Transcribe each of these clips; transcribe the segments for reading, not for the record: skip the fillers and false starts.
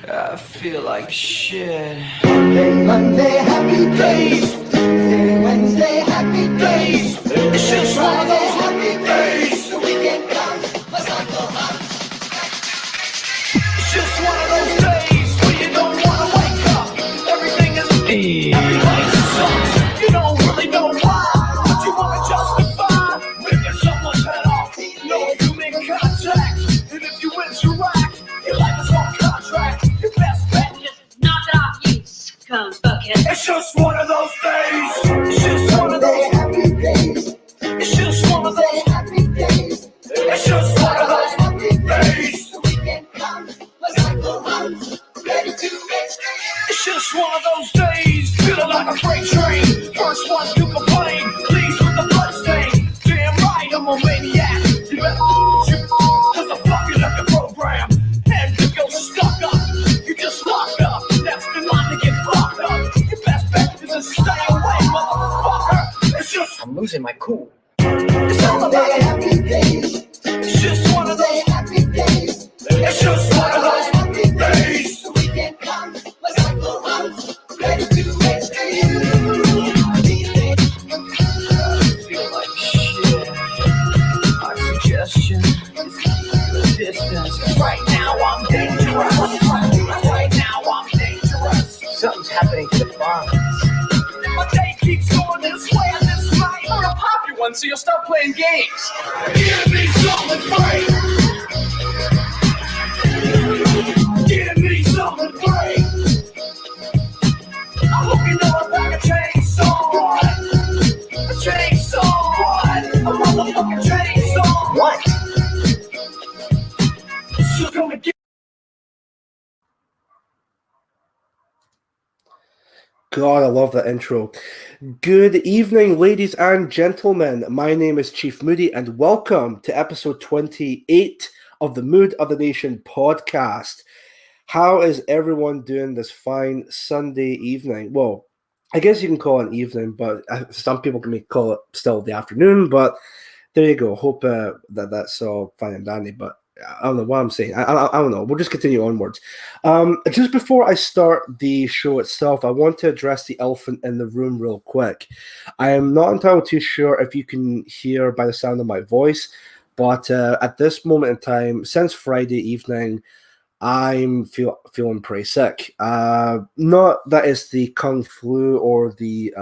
I feel like shit. Monday, happy days. Tuesday, Wednesday, happy days. It's just one of Friday, those happy days. The weekend comes, my cycle runs. It's just one of those days where you don't wanna wake up. Everything is everybody sucks. You don't really know why, but you wanna justify ripping someone's head off. No human contact, and if you interact, your life is on contract. Your best bet is Knock it off, you scum fuckhead. it's just one of those days. It's just one of Monday, those. happy days. It's just one of Tuesday, those. happy days. It's just one of those Happy days. days. The weekend comes, my cycle runs. Ready to extend. It's just one of those days, feeling like a freight train. First one to complain, leaves with the bloodstain. Damn right, I'm a maniac. You better shoot, cause I'm fucking up your program. And you go stuck up, you just locked up. Next in line to get fucked up. Your best bet is to stay away, motherfucker. It's just, I'm losing my cool. it's all about Monday, it. happy days. It's just one of Tuesday, those, happy days. it's just one of those Happy days. The weekend comes, my cycle runs. Ready to extend. Feel like shit. My suggestion is distance. Right now I'm dangerous. Right now I'm dangerous. Something's happening to the farm. My day keeps going this way and this way. I'm gonna pop you one so you'll start playing games. Give me something great. Give me something great. I hope you know I'm like a chainsaw. A chainsaw. A motherfucking chainsaw. What? So come and get. God, I love that intro. Good evening, ladies and gentlemen. My name is Chief Moody, and welcome to episode 28 of the Mood of the Nation podcast. How is everyone doing this fine Sunday evening? Well, I guess you can call it an evening, but some people can call it still the afternoon. But there you go. Hope that's all fine and dandy. But I don't know what I'm saying. I don't know. We'll just continue onwards. Just before I start the show itself, I want to address the elephant in the room real quick. I am not entirely too sure if you can hear by the sound of my voice, but at this moment in time, since Friday evening, I'm feeling pretty sick. Not that it's the kung flu or the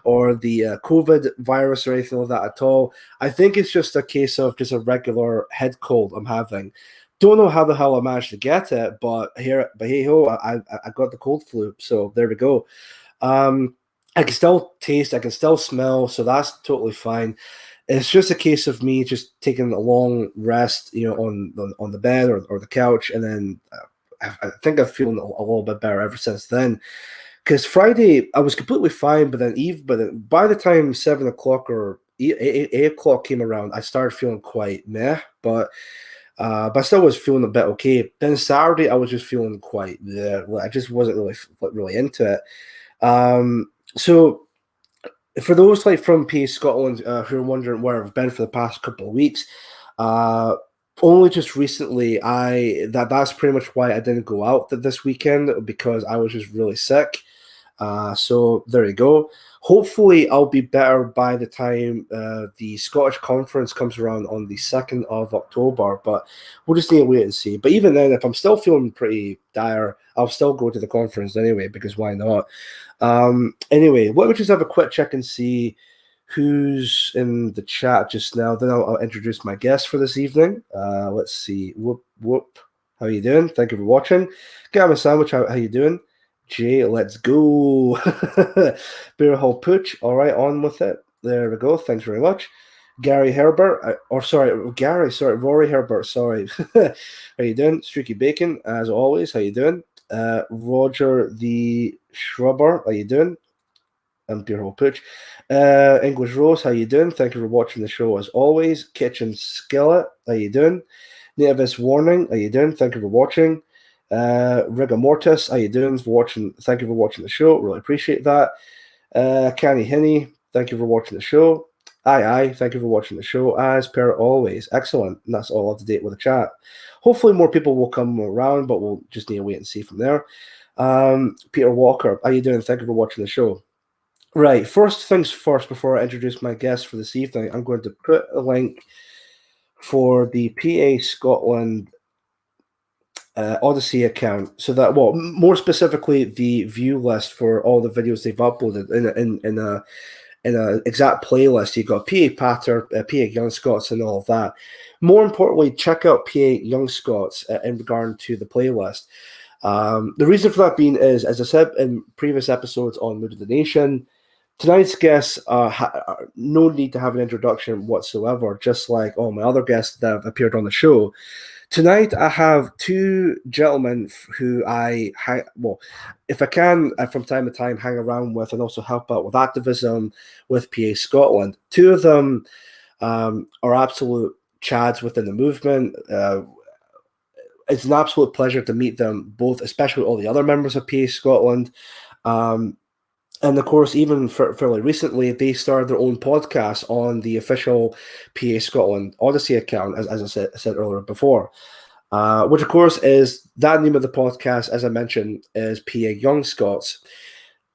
or the COVID virus or anything like that at all. I think it's just a case of just a regular head cold I'm having. Don't know how the hell I managed to get it, but hey ho, I got the cold flu. So there we go. I can still taste, I can still smell, so that's totally fine. It's just a case of me just taking a long rest, on the bed or the couch, and then I think I've feeling a little bit better ever since then. Because Friday I was completely fine, but then by the time 7 o'clock or 8 o'clock came around, I started feeling quite meh. But I still was feeling a bit okay. Then Saturday I was just feeling quite I just wasn't really into it. So for those like from PA Scotland who are wondering where I've been for the past couple of weeks, only just recently that's pretty much why I didn't go out this weekend, because I was just really sick. So there you go. Hopefully I'll be better by the time the Scottish Conference comes around on the 2nd of October, but we'll just need to wait and see. But even then, if I'm still feeling pretty dire, I'll still go to the conference anyway, because why not? Anyway, let me just have a quick check and see who's in the chat just now. Then I'll introduce my guest for this evening. Let's see. Whoop. How you doing? Thank you for watching. Get on a sandwich. How you doing? Jay, let's go. Beer Hall Pooch. All right, on with it. There we go. Thanks very much. Rory Herbert. Sorry. How you doing? Streaky Bacon, as always. How you doing? Roger the Shrubber. How you doing? And Beer Hall Pooch. English Rose. How you doing? Thank you for watching the show as always. Kitchen Skillet. How you doing? Nativist Warning. How you doing? Thank you for watching. Rigor Mortis, how you doing? Thank you for watching the show. Really appreciate that. Canny Hinney, thank you for watching the show. Aye. Thank you for watching the show, as per always. Excellent. And that's all up to date with the chat. Hopefully, more people will come around, but we'll just need to wait and see from there. Peter Walker, how you doing? Thank you for watching the show. Right, first things first, before I introduce my guest for this evening, I'm going to put a link for the PA Scotland Odyssey account, so that, well, more specifically, the view list for all the videos they've uploaded in a exact playlist. You've got PA Patter, PA Young Scots, and all of that. More importantly, check out PA Young Scots in regard to the playlist. The reason for that being is, as I said in previous episodes on Mood of the Nation, tonight's guests no need to have an introduction whatsoever, just like all my other guests that have appeared on the show. Tonight, I have two gentlemen who well, if I can, from time to time, hang around with and also help out with activism with PA Scotland. Two of them are absolute chads within the movement. It's an absolute pleasure to meet them both, especially all the other members of PA Scotland. And of course, even fairly recently, they started their own podcast on the official PA Scotland Odyssey account, as I said earlier before, which of course is that name of the podcast, as I mentioned, is PA Young Scots.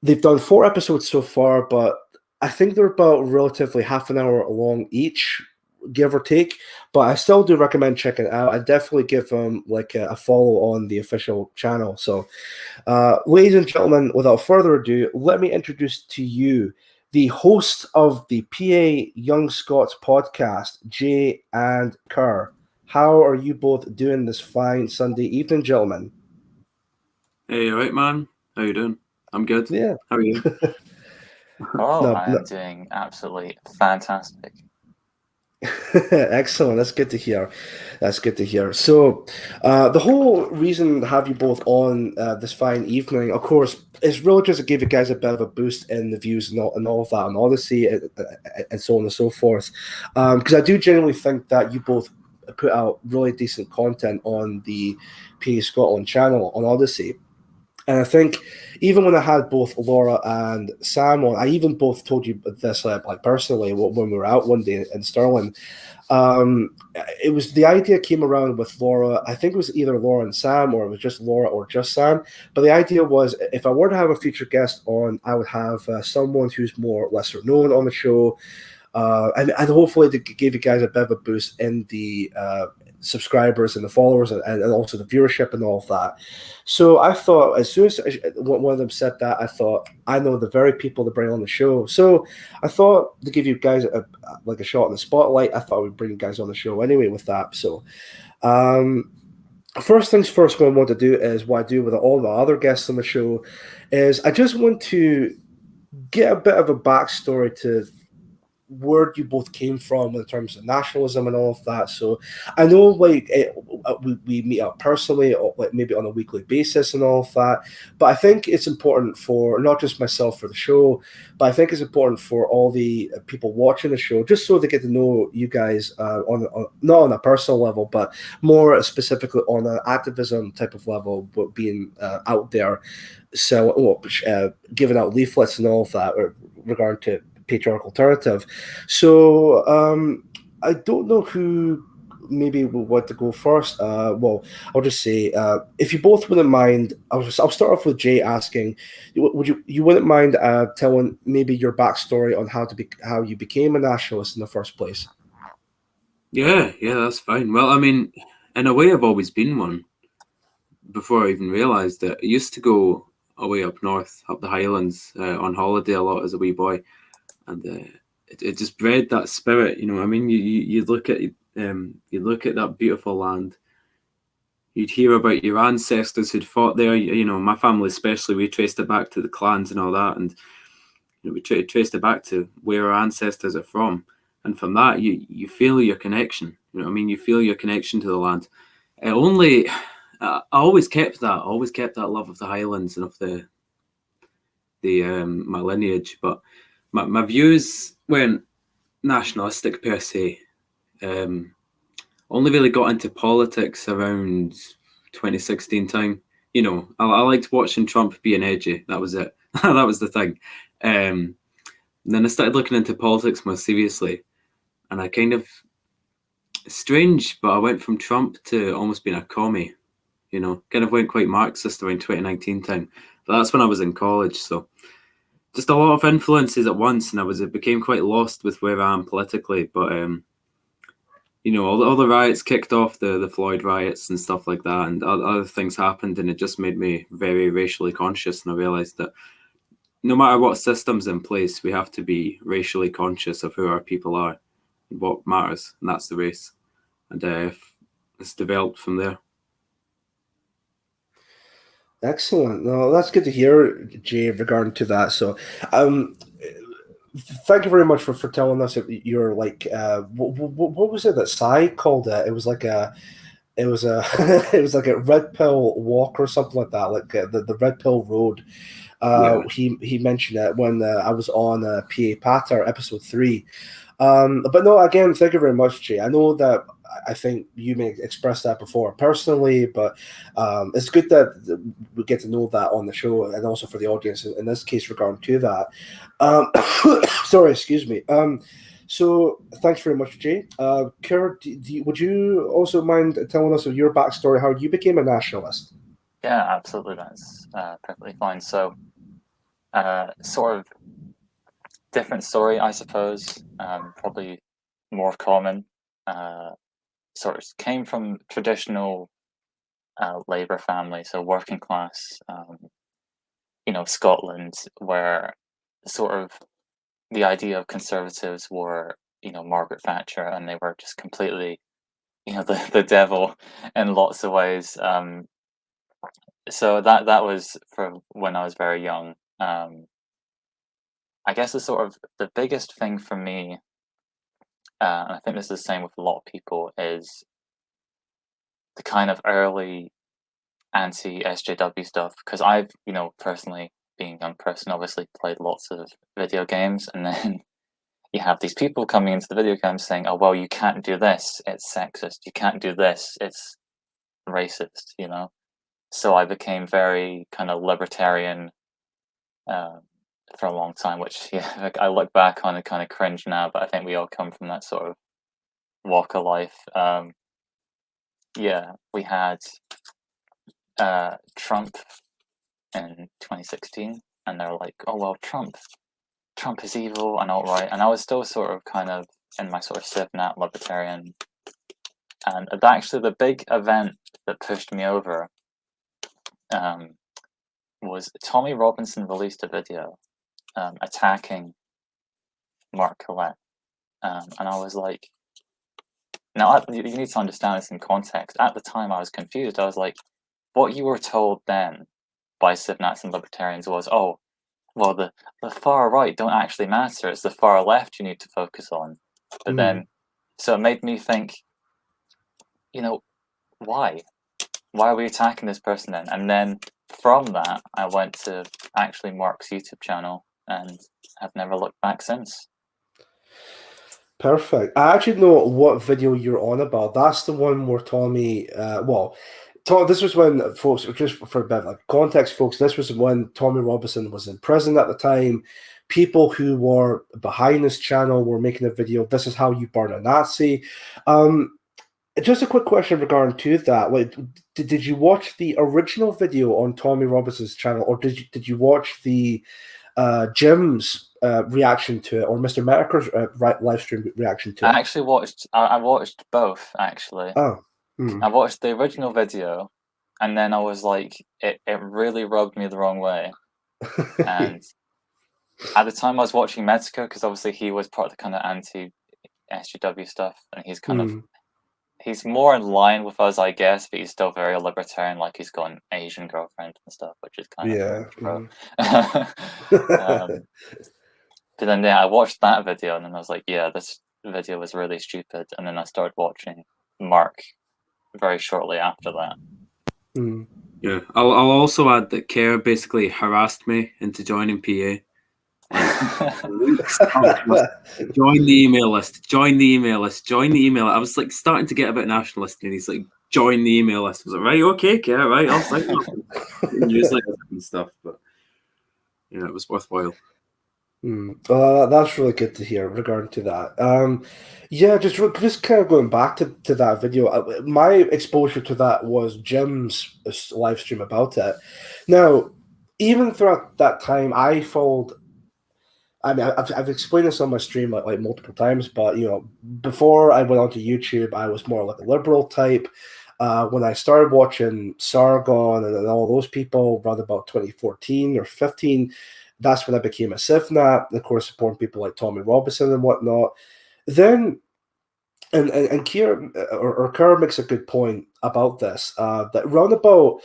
They've done 4 episodes so far, but I think they're about relatively half an hour long each, give or take. But I still do recommend checking it out. I definitely give them like a follow on the official channel. So, ladies and gentlemen, without further ado, let me introduce to you the host of the PA Young Scots podcast, Jay and Kerr. How are you both doing this fine Sunday evening, gentlemen? Hey, all right, man. How you doing? I'm good. Yeah. How are you? Oh, No, I am doing absolutely fantastic. Excellent. That's good to hear. That's good to hear. So, the whole reason to have you both on this fine evening, of course, is really just to give you guys a bit of a boost in the views and all of that on Odyssey and so on and so forth. Because I do genuinely think that you both put out really decent content on the PA Scotland channel on Odyssey. And I think even when I had both Laura and Sam on, I even both told you this like personally when we were out one day in Stirling. It was the idea came around with Laura. I think it was either Laura and Sam, or it was just Laura or just Sam. But the idea was, if I were to have a future guest on, I would have someone who's more lesser known on the show, and hopefully to give you guys a bit of a boost in the subscribers and the followers and also the viewership and all of that. So I thought, as soon as one of them said that, I thought, I know the very people to bring on the show. So I thought, to give you guys a shot in the spotlight, I thought we'd bring you guys on the show anyway with that. So first things first, what I want to do is what I do with all the other guests on the show is I just want to get a bit of a backstory to where you both came from in terms of nationalism and all of that. So I know, like, we meet up personally, or like maybe on a weekly basis and all of that. But I think it's important for not just myself for the show, but I think it's important for all the people watching the show, just so they get to know you guys on not on a personal level, but more specifically on an activism type of level, but being out there, so giving out leaflets and all of that regarding to patriarchal alternative. So I don't know who maybe will want to go first. Well, I'll just say, if you both wouldn't mind, I'll start off with Jay asking, you wouldn't mind telling maybe your backstory on how you became a nationalist in the first place? Yeah, that's fine. Well, I mean, in a way, I've always been one. Before I even realised it, I used to go away up north, up the Highlands, on holiday a lot as a wee boy, and it just bred that spirit. You know, I mean, you look at that beautiful land. You'd hear about your ancestors who'd fought there. You know, my family especially, we traced it back to the clans and all that, and you know, we traced it back to where our ancestors are from. And from that, you feel your connection. You know what I mean? You feel your connection to the land. I always kept that. I always kept that love of the Highlands and of my lineage. But my views weren't nationalistic per se. Only really got into politics around 2016 time. You know, I liked watching Trump being edgy. That was it. That was the thing. And then I started looking into politics more seriously, and I kind of strange, but I went from Trump to almost being a commie. Kind of went quite Marxist around 2019 time. But that's when I was in college, so just a lot of influences at once, and it became quite lost with where I am politically. But all the riots kicked off, the Floyd riots and stuff like that, and other things happened, and it just made me very racially conscious, and I realized that no matter what system's in place, we have to be racially conscious of who our people are and what matters, and that's the race. And it's developed from there. Excellent. No, that's good to hear, Jay, regarding to that. So, thank you very much for telling us that you're like, what was it that Sai called it? It was like it was a, it was like a red pill walk or something like that, like the red pill road. Yeah. He mentioned it when I was on PA Patter episode 3. But no, again, thank you very much, Jay. I know that I think you may express that before personally, but it's good that we get to know that on the show, and also for the audience in this case regarding to that. Sorry, excuse me. So thanks very much, Jay. Kurt, would you also mind telling us of your backstory, how you became a nationalist? Yeah, absolutely. That's perfectly fine. So, sort of different story, I suppose. Probably more common. Sort of came from traditional Labour family, so working class. Scotland, where sort of the idea of conservatives were, Margaret Thatcher, and they were just completely, the devil in lots of ways. So that was from when I was very young. I guess the biggest thing for me, and I think this is the same with a lot of people, is the kind of early anti-SJW stuff. Because I've, personally, being a young person, obviously played lots of video games, and then you have these people coming into the video games saying, "Oh, well, you can't do this; it's sexist. You can't do this; it's racist." So I became very kind of libertarian for a long time, which like, I look back on and kind of cringe now, but I think we all come from that sort of walk of life. We had Trump in 2016, and they're like, "Oh well, Trump is evil and alt-right," and I was still sort of kind of in my sort of civ-nat libertarian. And actually, the big event that pushed me over was Tommy Robinson released a video attacking Mark Collette. And I was like, now you need to understand this in context. At the time, I was confused. I was like, what you were told then by civ-nats and libertarians was, oh, well, the far right don't actually matter. It's the far left you need to focus on. But then, so it made me think, why? Why are we attacking this person then? And then from that, I went to actually Mark's YouTube channel and have never looked back since. Perfect. I actually know what video you're on about. That's the one where Tommy, this was when, folks, just for a bit of like context, folks, this was when Tommy Robinson was in prison at the time. People who were behind this channel were making a video, "This is how you burn a Nazi." Just a quick question regarding to that. Like, did you watch the original video on Tommy Robinson's channel, or did you watch the Jim's reaction to it, or Mr. Merker's live stream reaction to it? I actually watched. I watched both actually. Oh, I watched the original video, and then I was like, it really rubbed me the wrong way. And at the time, I was watching Metzger because obviously he was part of the kind of anti-SGW stuff, and he's kind of he's more in line with us, I guess, but he's still very libertarian. Like he's got an Asian girlfriend and stuff, which is kind of but then I watched that video, and then I was like, yeah, this video was really stupid. And then I started watching Mark very shortly after that. Yeah, I'll also add that Kerr basically harassed me into joining PA. Join the email list. Join the email list. Join the email. I was like starting to get a bit nationalist, and he's like, "Join the email list." I was like, "Right, okay, Kerr, right, I'll sign up." Newsletters and stuff, but it was worthwhile. That's really good to hear regarding to that. Yeah, just kind of going back to that video. My exposure to that was Jim's live stream about it. Now, even throughout that time, I followed. I mean, I've explained this on my stream like multiple times, but before I went onto YouTube, I was more like a liberal type. When I started watching Sargon and all those people, around about 2014 or 15, that's when I became a Sifnat. Of course, supporting people like Tommy Robinson and whatnot. Then, and Kier or Kerr makes a good point about this. That roundabout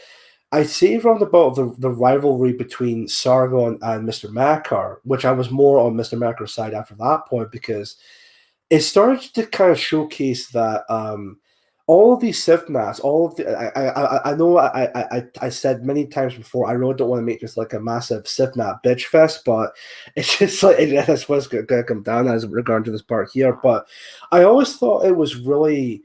I say round about the rivalry between Sargon and Mr. Makar, which I was more on Mr. Makar's side after that point because it started to kind of showcase that all of these Sifnats, all of the I know I said many times before I really don't want to make this like a massive Sifnat bitch fest, but it's just like that's what's gonna come down as regard to this part here. But I always thought it was really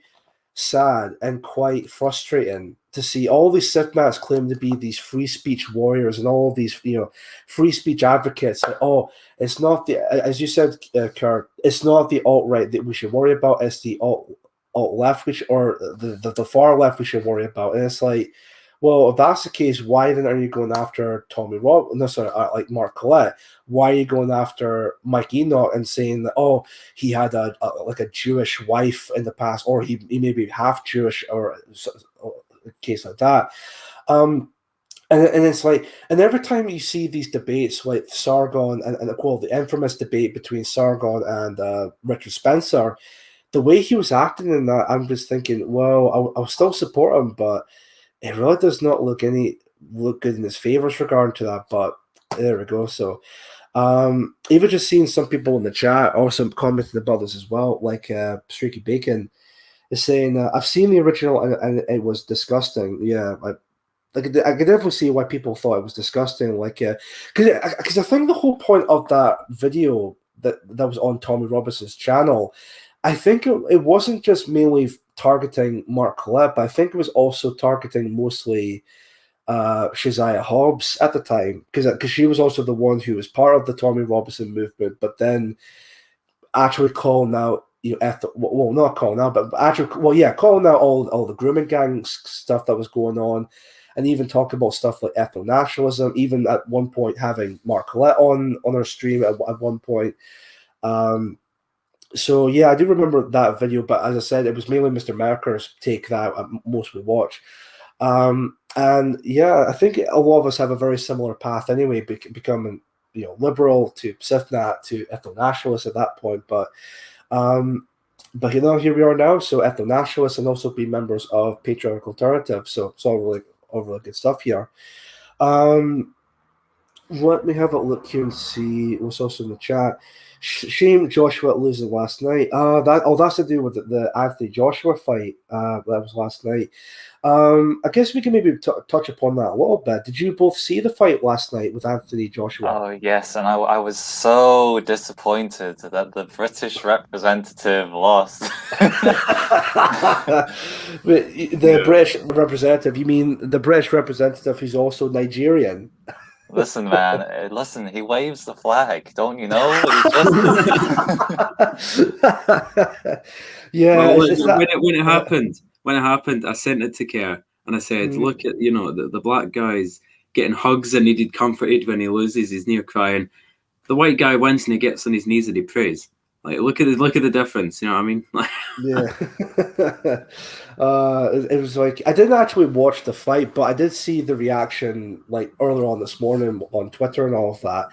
sad and quite frustrating to see all these Sith claim to be these free speech warriors and all these free speech advocates. Like, oh, it's not the as you said, Kurt. It's not the alt right that we should worry about. It's the alt left, which or the far left we should worry about. And it's like, well, if that's the case, why then are you going after Tommy Rob? No, sorry, like Mark Collette. Why are you going after Mike Enoch and saying that he had a like a Jewish wife in the past, or he may be half Jewish, or a case like that. And it's like, and every time you see these debates, like Sargon and well, the infamous debate between Sargon and Richard Spencer, the way he was acting in that, I'm just thinking, well, I'll still support him, but it really does not look good in his favors regarding to that. But there we go. So even just seeing some people in the chat also commenting about this as well, like Streaky Bacon is saying, I've seen the original and it was disgusting. Yeah, I could definitely see why people thought it was disgusting. Like, because I think the whole point of that video that was on Tommy Robinson's channel, I think it wasn't just mainly targeting Mark Collette, but I think it was also targeting mostly Shazia Hobbs at the time, because she was also the one who was part of the Tommy Robinson movement, but then actually calling out well, not calling out, but actually, well, yeah, calling out all the grooming gang stuff that was going on, and even talking about stuff like ethno nationalism. Even at one point, having Mark Collette on our stream at one point. So yeah, I do remember that video, but as I said, it was mainly Mr. Merker's take that I mostly watch. And yeah, I think a lot of us have a very similar path anyway, becoming liberal to Sifnat to ethno-nationalist at that point. But here we are now. So ethno-nationalists and also be members of Patriarchal Alternative. So it's all really good stuff here. Let me have a look here and see what's also in the chat. Shame Joshua losing last night. That's to do with the Anthony Joshua fight. That was last night. I guess we can maybe touch upon that a little bit. Did you both see the fight last night with Anthony Joshua? Oh yes, and I was so disappointed that the British representative lost. British representative? You mean the British representative who's also Nigerian? Listen, man. Listen, he waves the flag. Don't you know? Yeah. Well, when it happened, I sent it to Kerr and I said, "Look at the black guy's getting hugs and needed comforted when he loses. He's near crying. The white guy wins and he gets on his knees and he prays. Like, look at the difference. You know what I mean?" Yeah. It was like I didn't actually watch the fight, but I did see the reaction like earlier on this morning on Twitter and all of that.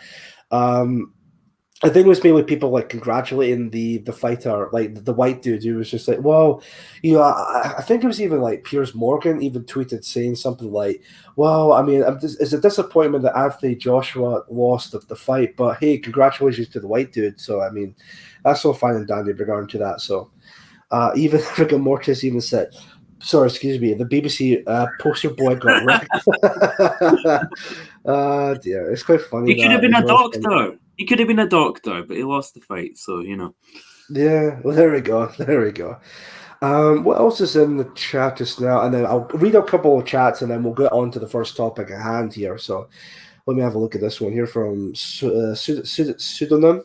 I think it was mainly people like congratulating the fighter, like the white dude who was just like, well, I think it was even like Piers Morgan even tweeted saying something like, well, I mean, it's a disappointment that Anthony Joshua lost the fight, but hey, congratulations to the white dude. So I mean, that's all fine and dandy regarding to that. So even Rigor Mortis even said, sorry, excuse me, the BBC poster boy got wrecked. Oh dear, it's quite funny. He could have been a doctor. He could have been a doctor, but he lost the fight, so Yeah, well, there we go. There we go. What else is in the chat just now? And then I'll read a couple of chats, and then we'll get on to the first topic at hand here. So, Let me have a look at this one here from Pseudonym.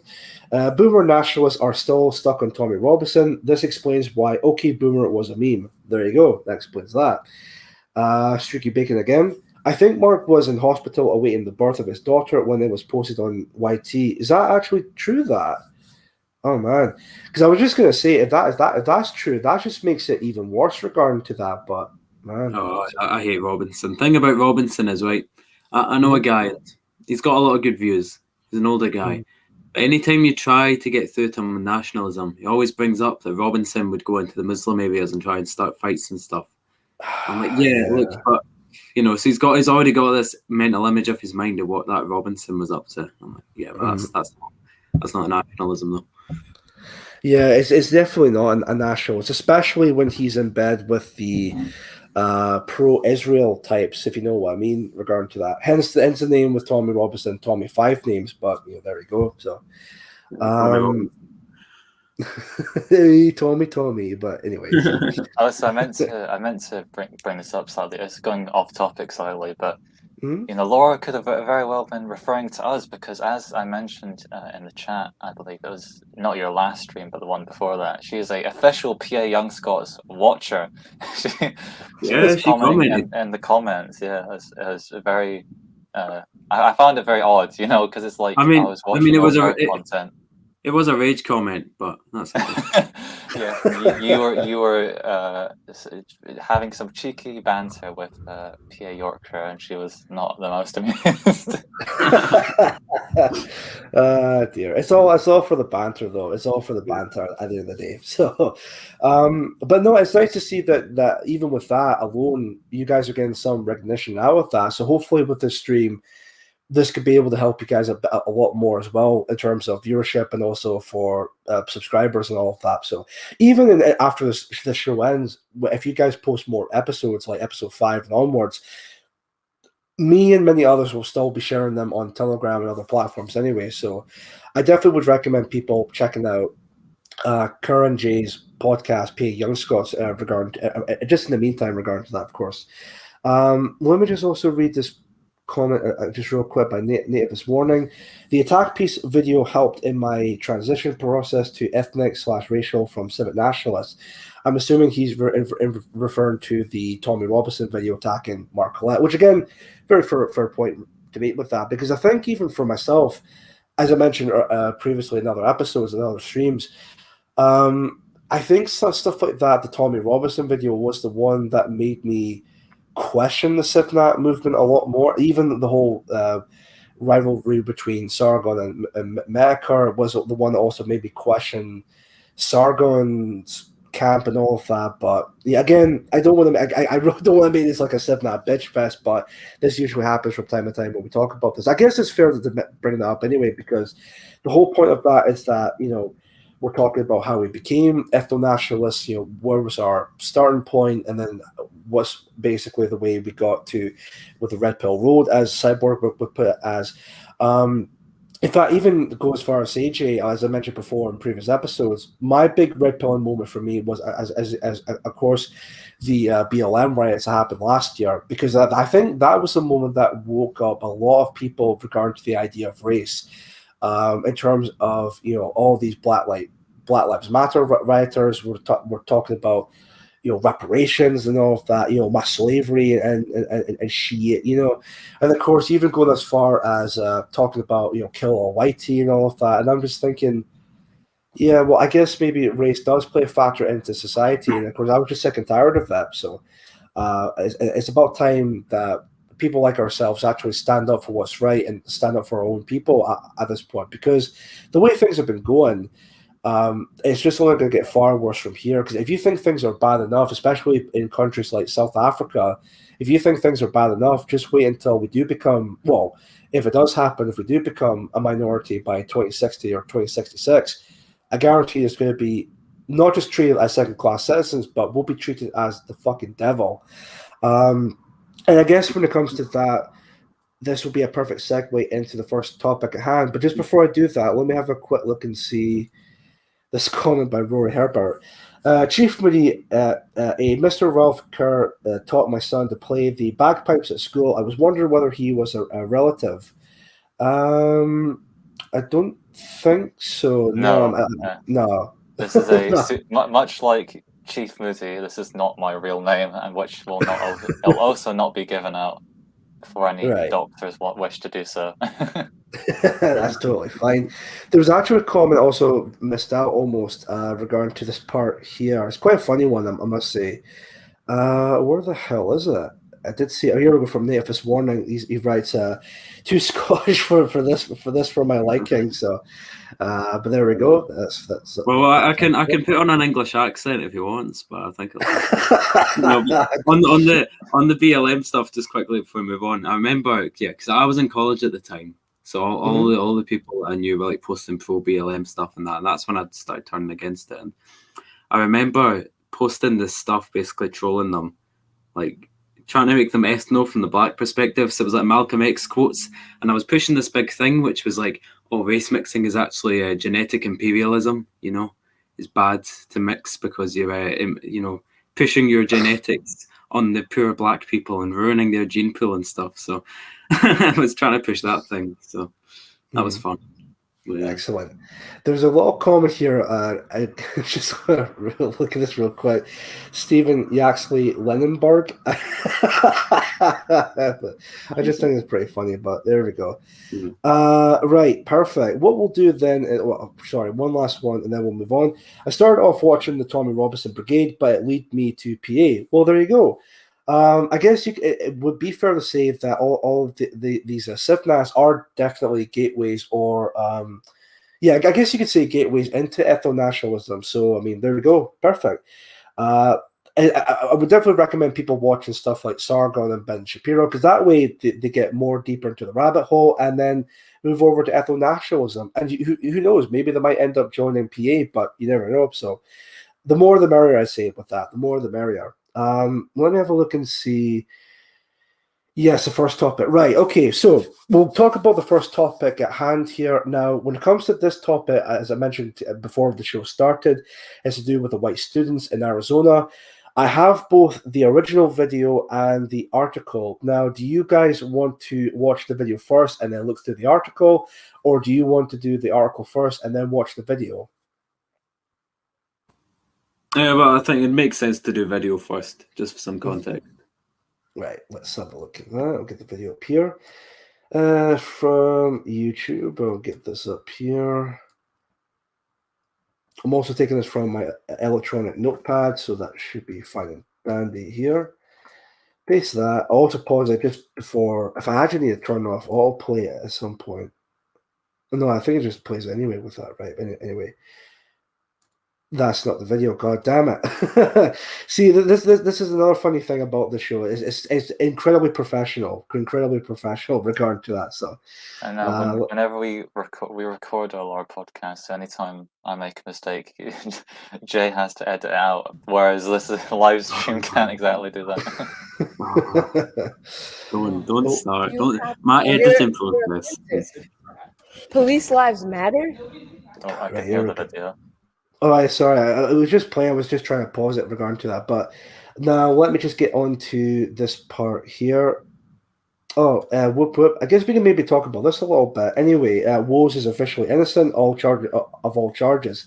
Boomer nationalists are still stuck on Tommy Robinson. This explains why OK Boomer was a meme. There you go. That explains that. Streaky Bacon again. I think Mark was in hospital awaiting the birth of his daughter when it was posted on YT. Is that actually true? That? Oh man, because I was just gonna say if that's true, that just makes it even worse regarding to that. But man, Oh, I hate Robinson. Thing about Robinson is, right, I know a guy, he's got a lot of good views. He's an older guy. But anytime you try to get through to him with nationalism, he always brings up that Robinson would go into the Muslim areas and try and start fights and stuff. I'm like, yeah, look, but so he's already got this mental image of his mind of what that Robinson was up to. I'm like, yeah, but that's not nationalism though. Yeah, it's definitely not a nationalist, especially when he's in bed with the pro-Israel types, if you know what I mean, regarding to that. Hence the name with Tommy Robinson, Tommy Five Names, but there we go. So, Tommy, but anyway. So. Also, I meant to bring this up slightly. It's going off topic slightly, but Laura could have very well been referring to us because, as I mentioned in the chat, I believe it was not your last stream, but the one before that. She is a official PA Young Scots watcher. she was commenting in the comments. Yeah, it was very. I found it very odd, because it's like I was watching content. It was a rage comment, but that's okay. Yeah, you were having some cheeky banter with PA Yorkshire, and she was not the most amused. Dear, it's all for the banter, though. It's all for the banter at the end of the day. So, but no, it's nice to see that even with that alone, you guys are getting some recognition out of that. So hopefully, with this stream, this could be able to help you guys a lot more as well in terms of viewership and also for subscribers and all of that. So even after this show ends, if you guys post more episodes, like episode 5 and onwards, me and many others will still be sharing them on Telegram and other platforms anyway. So I definitely would recommend people checking out Curran J's podcast, PA Young Scots, regarding just in the meantime, regarding to that, of course. Let me just also read this comment just real quick by Native this morning. The attack piece video helped in my transition process to ethnic/racial from civic nationalist. I'm assuming he's referring to the Tommy Robinson video attacking Mark Collette, which again, very fair point to make with that, because I think even for myself, as I mentioned previously in other episodes and other streams, I think stuff like that, the Tommy Robinson video was the one that made me question the Sipnat movement a lot more. Even the whole rivalry between Sargon and Medicare was the one that also made me question Sargon's camp and all of that. But yeah, again, I don't want to. I really don't want to make this like a Sipnat bitch fest. But this usually happens from time to time when we talk about this. I guess it's fair to bring that up anyway, because the whole point of that is that we're talking about how we became ethno-nationalists, where was our starting point, and then what's basically the way we got to with the Red Pill Road, as Cyborg would put it as. In fact, even go as far as AJ, as I mentioned before in previous episodes, my big Red Pill moment for me was, as of course, the BLM riots that happened last year, because I think that was the moment that woke up a lot of people regarding to the idea of race. In terms of all these Black Lives Matter rioters, we're talking about reparations and all of that, mass slavery and shit, and of course even going as far as talking about kill all whitey and all of that. And I'm just thinking, yeah, well, I guess maybe race does play a factor into society, and of course I was just sick and tired of that. So it's about time that people like ourselves actually stand up for what's right and stand up for our own people at this point, because the way things have been going, it's just only going to get far worse from here. Because if you think things are bad enough, especially in countries like South Africa, if you think things are bad enough, just wait until we do become, well, if it does happen, if we do become a minority by 2060 or 2066, I guarantee it's going to be not just treated as second-class citizens, but we'll be treated as the fucking devil. And I guess when it comes to that, this will be a perfect segue into the first topic at hand. But just before I do that, let me have a quick look and see this comment by Rory Herbert. Chief Moody, a Mr. Ralph Kerr taught my son to play the bagpipes at school. I was wondering whether he was a relative. I don't think so. No, No, no. this is a No. much like Chief Moody. This is not my real name, and which will not it'll also not be given out for any Right. doctors wish to do so. That's totally fine. There was actually a comment also missed out almost regarding to this part here. It's quite a funny one, I must say. Where the hell is it? I did see a year ago from Native this warning. He writes too Scottish for this for my liking. So, but there we go. That's. Well, I can put on an English accent if he wants, but I think no, on the BLM stuff. Just quickly before we move on, I remember, because I was in college at the time, so all the people I knew were like posting pro BLM stuff and that's when I started turning against it. And I remember posting this stuff, basically trolling them, like trying to make them ethno from the black perspective. So it was like Malcolm X quotes, and I was pushing this big thing, which was like, oh, race mixing is actually a genetic imperialism. It's bad to mix because you're, pushing your genetics on the poor black people and ruining their gene pool and stuff. So I was trying to push that thing. So that was fun. Yeah. Excellent. There's a lot of comment here. I just want to look at this real quick. Stephen Yaxley Lenenberg. I just think it's pretty funny, but there we go. Right, perfect. What we'll do then, one last one, and then we'll move on. I started off watching the Tommy Robinson Brigade, but it led me to PA. Well, there you go. I guess it would be fair to say that all of these CIVNAs are definitely gateways, or I guess you could say gateways into ethno-nationalism. So, I mean, there we go. Perfect. I would definitely recommend people watching stuff like Sargon and Ben Shapiro, because that way they get more deeper into the rabbit hole and then move over to ethno-nationalism. And who knows, maybe they might end up joining PA, but you never know. So the more the merrier, I say with that. The more the merrier. Let me have a look and see. Yes, the first topic. Right. Okay. So we'll talk about the first topic at hand here. Now, when it comes to this topic, as I mentioned before the show started, it's to do with the white students in Arizona. I have both the original video and the article. Now, do you guys want to watch the video first and then look through the article, or do you want to do the article first and then watch the video? Well, I think it makes sense to do video first, just for some context. Right, let's have a look at that. I'll get the video up here from YouTube. I'll get this up here. I'm also taking this from my electronic notepad, so that should be fine and dandy here. Paste that. I'll also pause it just before. If I actually need to turn off, I'll play it at some point. No, I think it just plays anyway with that, right? Anyway. That's not the video. God damn it! See, this is another funny thing about the show. It's incredibly professional regard to that. So I know whenever we record all our podcasts, anytime I make a mistake, Jay has to edit it out. Whereas this live stream can't exactly do that. Don't start. My editing process. Police lives matter. Oh, I can hear the video. Oh, sorry. I was just playing. I was just trying to pause it regarding to that. But now let me just get on to this part here. Oh, whoop whoop. I guess we can maybe talk about this a little bit. Anyway, Woes is officially innocent of all charges.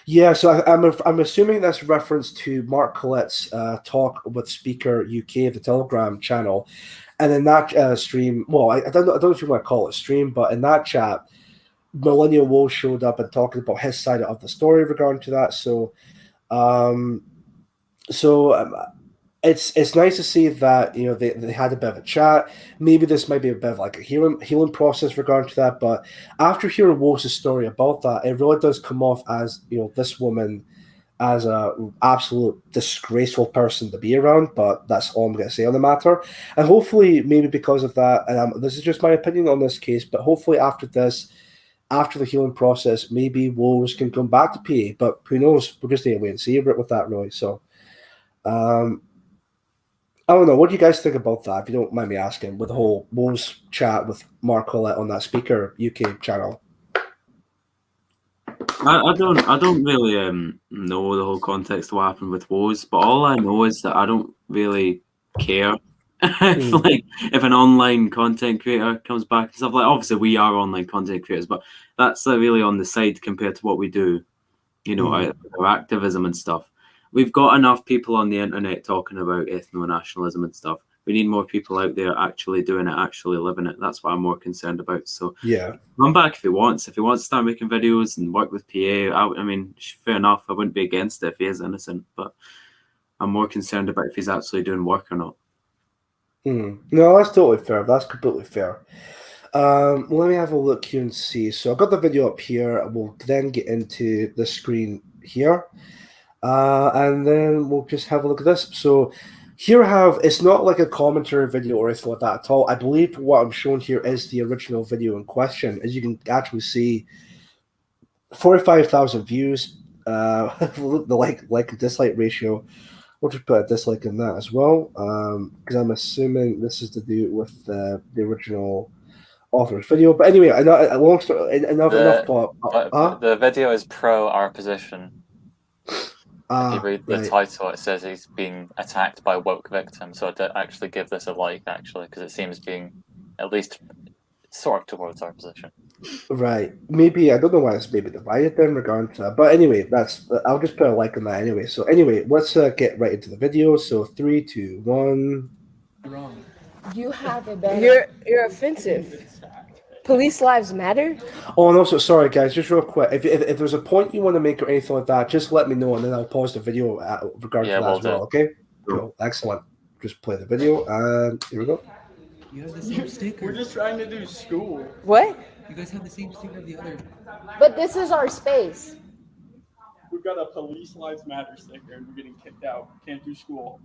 Yeah, so I'm assuming that's reference to Mark Collette's talk with Speaker UK, the Telegram channel, and in that stream. Well, I don't know if you want to call it stream, but in that chat, Millennial Woe showed up and talking about his side of the story regarding to that. So, it's nice to see that they had a bit of a chat. Maybe this might be a bit of like a healing process regarding to that. But after hearing Woe's story about that, it really does come off as this woman as a absolute disgraceful person to be around. But that's all I'm going to say on the matter. And hopefully, maybe because of that, and this is just my opinion on this case, but hopefully after this. After the healing process, maybe Woes can come back to PA, but who knows? We're just going to wait and see with that, Roy. So, I don't know. What do you guys think about that? If you don't mind me asking, with the whole Woes chat with Mark Collette on that Speaker UK channel. I don't really know the whole context of what happened with Woes, but all I know is that I don't really care if if an online content creator comes back and stuff like. Obviously, we are online content creators, but that's really on the side compared to what we do. Our activism and stuff. We've got enough people on the internet talking about ethno-nationalism and stuff. We need more people out there actually doing it, actually living it. That's what I'm more concerned about. So Yeah. come back if he wants. If he wants to start making videos and work with PA, I mean, fair enough. I wouldn't be against it if he is innocent, but I'm more concerned about if he's actually doing work or not. No, that's totally fair. That's completely fair. Let me have a look here and see. So I've got the video up here. We'll then get into the screen here. And then we'll just have a look at this. So here I have, it's not like a commentary video or anything like that at all. I believe what I'm showing here is the original video in question. As you can actually see, 45,000 views. The like and dislike ratio. We'll just put a dislike in that as well, because I'm assuming this is to do with the original author's video. But anyway, long story, enough plot. The video is pro our position. If you read the Right. title, it says he's being attacked by woke victims. So I'd actually give this a like, actually, because it seems being at least sort of towards our position. Right. Maybe I don't know why it's maybe divided then regarding to that. But anyway, I'll just put a like on that anyway. So anyway, let's get right into the video. So 3, 2, 1. Wrong. You have a better. You're offensive. Police lives matter. Oh, and also, sorry guys, just real quick. If there's a point you want to make or anything like that, just let me know, and then I'll pause the video regarding to that as well. Okay. Cool. Excellent. Just play the video, and here we go. You have the same sticker. We're just trying to do school. What? You guys have the same sticker of the other. But this is our space. We've got a Police Lives Matter sticker, and we're getting kicked out. Can't do school.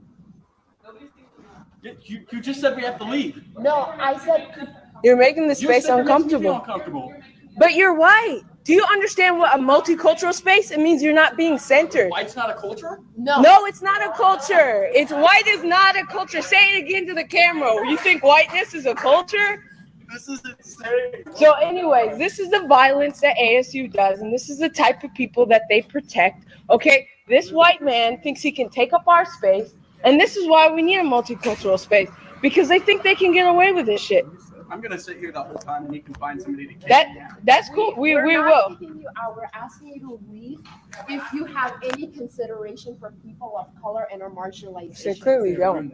You just said we have to leave. No, I said you're making the space uncomfortable. Uncomfortable. But you're white. Do you understand what a multicultural space? It means you're not being centered. White's not a culture? No, it's not a culture. It's white is not a culture. Say it again to the camera. You think whiteness is a culture? This is insane. So anyways, this is the violence that ASU does, and this is the type of people that they protect. Okay, this white man thinks he can take up our space, and this is why we need a multicultural space, because they think they can get away with this shit. I'm gonna sit here the whole time, and you can find somebody to kick me out. That's cool. We We're will. not kicking you out. We're asking you to leave if you have any consideration for people of color and or marginalized. So clearly don't.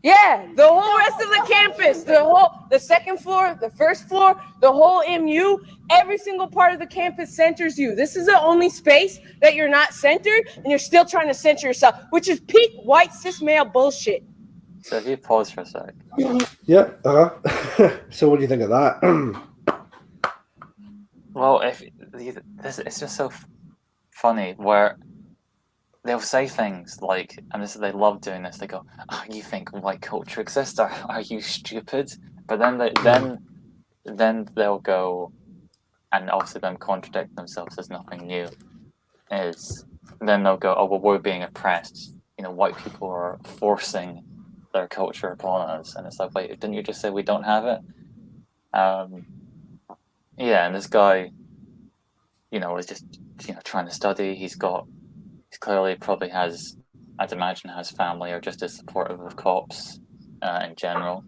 Yeah, the whole rest of the campus, the second floor, the first floor, the whole MU, every single part of the campus centers you. This is the only space that you're not centered, and you're still trying to center yourself, which is peak white cis male bullshit. So if you pause for a sec. Yeah. So what do you think of that? Well, it's just so funny where they'll say things like, and they love doing this. They go, "Oh, you think white culture exists? Are you stupid?" But then they'll go, and obviously them contradict themselves is nothing new. Then they'll go, "Oh well, we're being oppressed. White people are forcing their culture upon us," and it's like, wait, didn't you just say we don't have it? Yeah, and this guy, is just trying to study. He's clearly probably has, I'd imagine, has family or just is supportive of cops in general.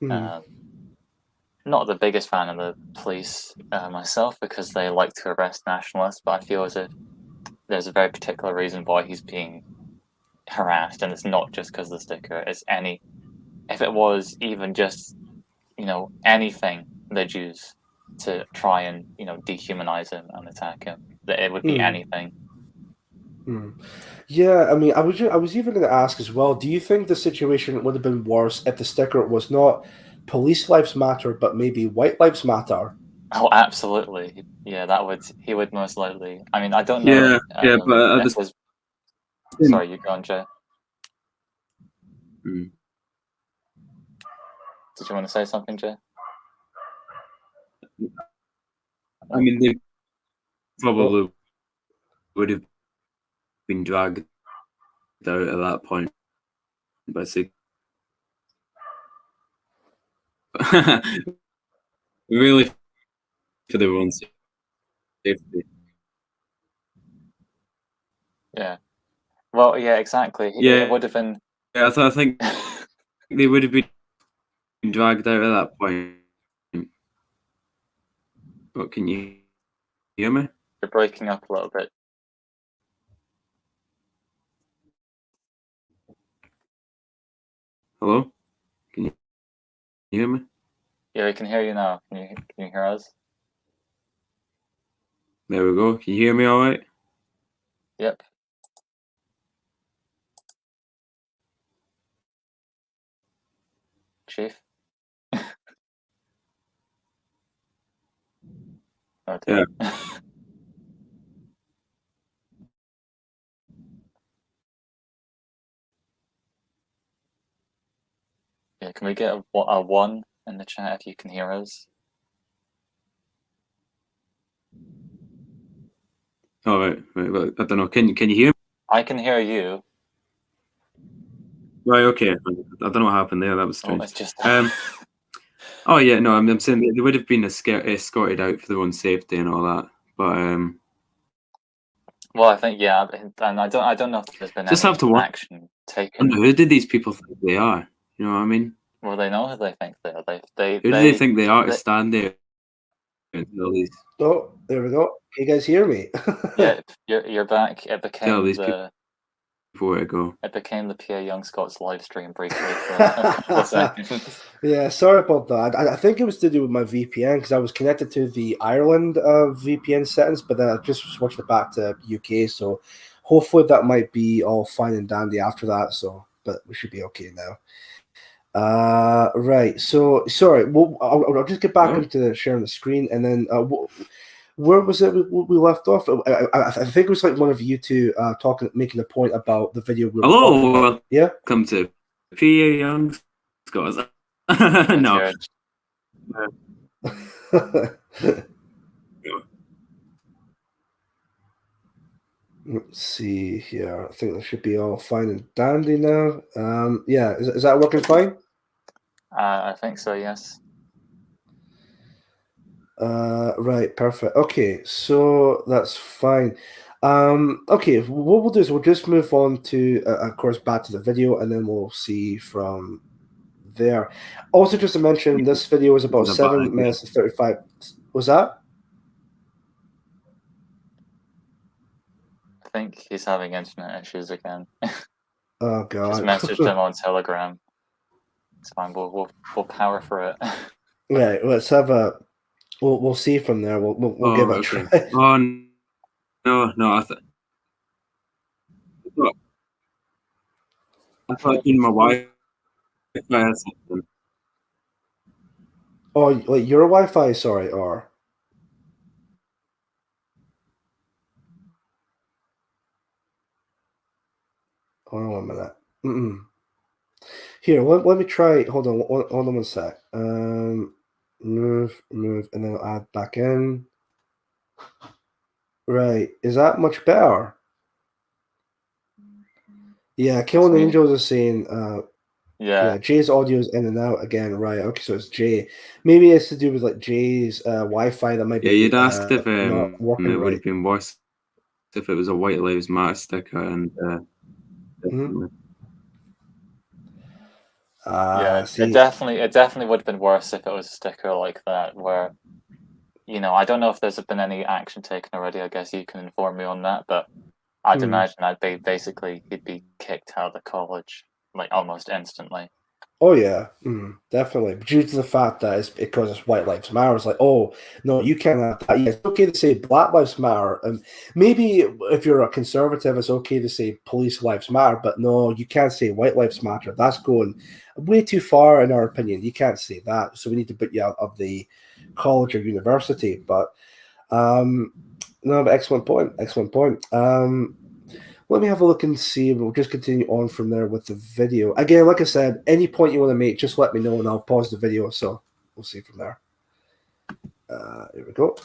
Not the biggest fan of the police myself, because they like to arrest nationalists, but I feel as if there's a very particular reason why he's being harassed, and it's not just because of the sticker. If it was even just anything they'd use to try and dehumanize him and attack him, that it would be anything. Yeah, I mean, I was even going to ask as well. Do you think the situation would have been worse if the sticker was not "Police Lives Matter" but maybe "White Lives Matter"? Oh, absolutely. Yeah, he would most likely. I mean, I don't know. Yeah, but sorry, you go on, Jay. Did you want to say something, Jay? I mean, they probably would have been dragged out at that point, basically. Really, for their own safety. Yeah. Well, yeah, exactly. Yeah. It would have been. Yeah, I think they would have been dragged out at that point. But can you hear me? You're breaking up a little bit. Hello? Can you hear me? Yeah, we can hear you now. Can you hear us? There we go. Can you hear me all right? Yep. Chief? Oh, dear. Yeah, can we get a 1 in the chat if you can hear us? All right. Well, I don't know. Can you hear me? I can hear you. Right. Okay. I don't know what happened there. That was Oh, strange. it's just. Oh yeah. No, I'm saying they would have been escorted out for their own safety and all that. But Well, I think yeah, and I don't know if there's been just any have to wonder action taken. who did these people think they are? You know what I mean? Well, they know who they think they are. Who do they think they are to stand there and tell these Oh, there we go. Can you guys hear me? Yeah, you're back. It tell became these people where to go? It became the PA Young Scots live stream briefly for a couple of seconds. Yeah, sorry about that. I think it was to do with my VPN because I was connected to the Ireland VPN settings, but then I just switched it back to UK. So hopefully that might be all fine and dandy after that. So, but we should be okay now. Right. So sorry. Well, I'll just get back into sharing the screen, and then where was it we left off? I think it was like one of you two making a point about the video we were talking about. Hello. Yeah. Welcome to PA Young Scots. No. Let's see here. I think that should be all fine and dandy now. Yeah, is that working fine? I think so. Yes. Right, perfect. Okay, so that's fine. Okay, what we'll do is we'll just move on to, of course, back to the video, and then we'll see from there. Also, just to mention, this video is about 7 minutes and 35. Was that? I think he's having internet issues again. Oh God! Just messaged him on Telegram. It's fine. We'll power for it. Right. Let's have a. We'll see from there. We'll give it a try. Oh no! I thought in my Wi-Fi had something. Oh, like your Wi-Fi? Sorry, or. Hold on 1 minute. Here, let me try. Hold on 1 sec. Move, and then I'll add back in. Right, is that much better? Yeah, Killing Angels is saying, yeah, Jay's audio is in and out again. Right, okay, so it's Jay. Maybe it's to do with like Jay's Wi-Fi that might be You'd asked if not working it would right. have been worse if it was a White Lives Matter sticker, and yeah. See. It definitely would have been worse if it was a sticker like that, where I don't know if there's been any action taken already. I guess you can inform me on that, but I'd imagine that he'd be kicked out of the college like almost instantly. Oh yeah, definitely. Due to the fact that it's because it's White Lives Matter, it's like, oh no, you can't have that. Yeah, it's okay to say Black Lives Matter, and maybe if you're a conservative, it's okay to say Police Lives Matter, but no, you can't say White Lives Matter. That's going way too far, in our opinion. You can't say that, so we need to put you out of the college or university. But no, but excellent point. Excellent point. Let me have a look and see. We'll just continue on from there with the video. Again, like I said, any point you want to make, just let me know and I'll pause the video. So we'll see from there. Here we go.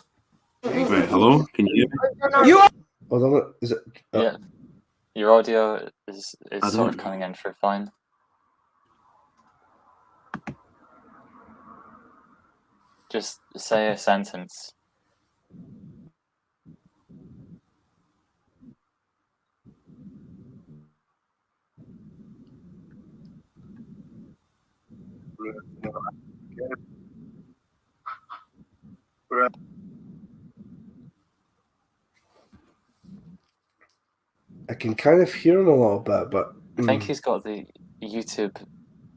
Right, hello? Can you hear me? You hold on. Is it? Yeah, your audio is sort of coming in for fine. Just say a sentence. I can kind of hear him a little bit, but I think he's got the YouTube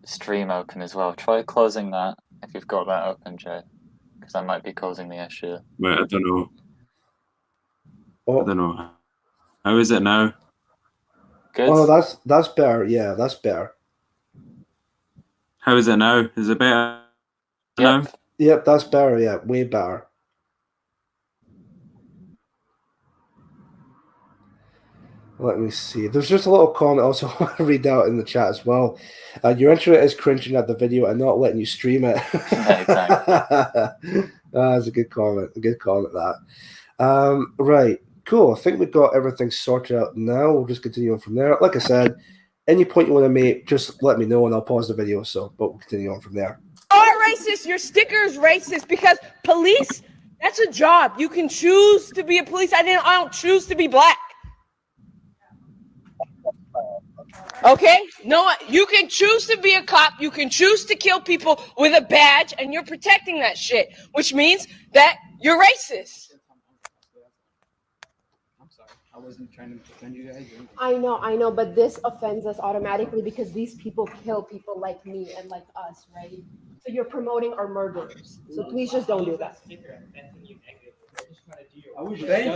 stream open as well. Try closing that if you've got that open, Jay, because that might be causing the issue. Wait, I don't know. Oh. I don't know. How is it now? Good. Oh, that's better. Yeah, that's better. How is it now? Is it better Yep. now? Yep, that's better. Yeah, way better. Let me see. There's just a little comment also I want to read out in the chat as well. Your internet is cringing at the video and not letting you stream it. Yeah, exactly. That's a good comment. A good comment, that. Right. Cool. I think we've got everything sorted out now. We'll just continue on from there. Like I said, any point you want to make, just let me know and I'll pause the video. But we'll continue on from there. You are racist. Your sticker is racist because police, that's a job. You can choose to be a police. I don't choose to be black. Okay? No, you can choose to be a cop. You can choose to kill people with a badge, and you're protecting that shit, which means that you're racist. I'm sorry. I wasn't trying to defend you guys. I know, but this offends us automatically because these people kill people like me and like us, right? So you're promoting our murderers. So please just don't do that. Thank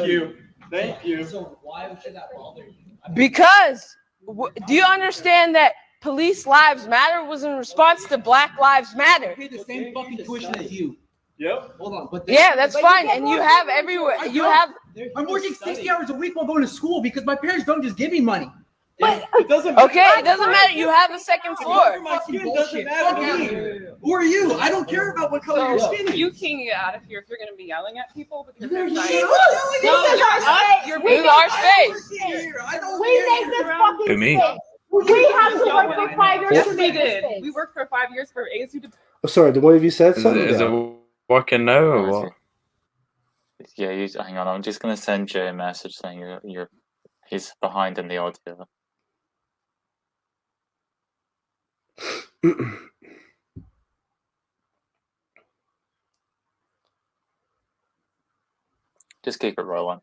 you. Thank you. So why should that bother you? Because, do you understand that Police Lives Matter was in response to Black Lives Matter? I pay the same fucking tuition as you. Yep. Hold on, but Yeah, that's fine. And you have everywhere. You have. I'm working 60 hours a week while going to school because my parents don't just give me money. It doesn't matter. Okay, it doesn't matter. You have a second floor. My skin doesn't matter to me. Who are you? I don't care about what color your skin is. You can get out of here if you're going to be yelling at people because they're This trying is to. our This is our space. We make this fucking Who, me? space. We have to work for 5 years Yes, to we make this did. space. We worked for 5 years for ASU to. Oh, sorry, did one of you said something? Is it working now or what? Yeah, hang on. I'm just gonna send Jay a message saying he's behind in the audio. Just keep it rolling.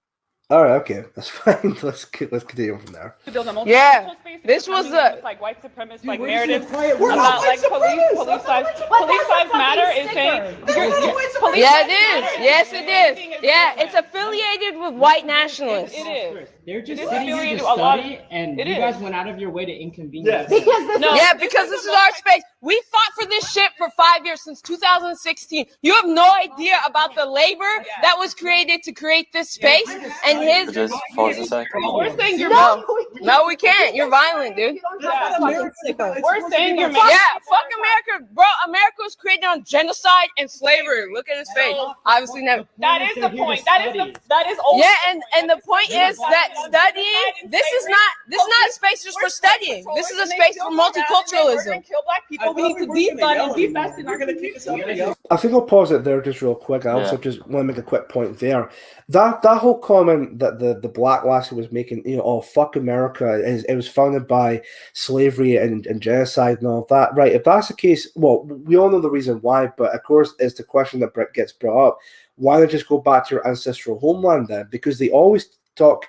All right, okay, that's fine. Let's continue on from there. To build a Yeah, multiracial space this because was coming in a- with, like white supremacist Dude, like we're just narratives gonna play it. We're about not like white police supremacists. lives But police that's a lives fucking matter is sticker. saying police Yeah, lives it is. matter Yes, it saying is. it's Yeah, different. it's affiliated with white nationalists. It is. They're just It is sitting here affiliated to with a lot study, of- and it you is. guys went out of your way to inconvenience Yes. them. Because this No. is Yeah, because this is our space. We fought for this shit for 5 years, since 2016. You have no idea about the labor that was created to create this space and his. Just pause a second. We're saying you're No, we can't. You're violent, dude. We're saying you're Yeah, fuck America, bro. America was created on genocide and slavery. Look at his face. Obviously, never. That is the point. That is old. Yeah, and the point is that studying. This is not a space just for studying. This is a space for multiculturalism. Kill black people. We need to defund and defest in our community. I think I'll pause it there just real quick. I also Yeah. just want to make a quick point there. That whole comment that the black lassie was making, oh fuck America, it was founded by slavery and genocide and all that. Right? If that's the case, well, we all know the reason why, but of course, it's the question that gets brought up. Why not just go back to your ancestral homeland then? Because they always talk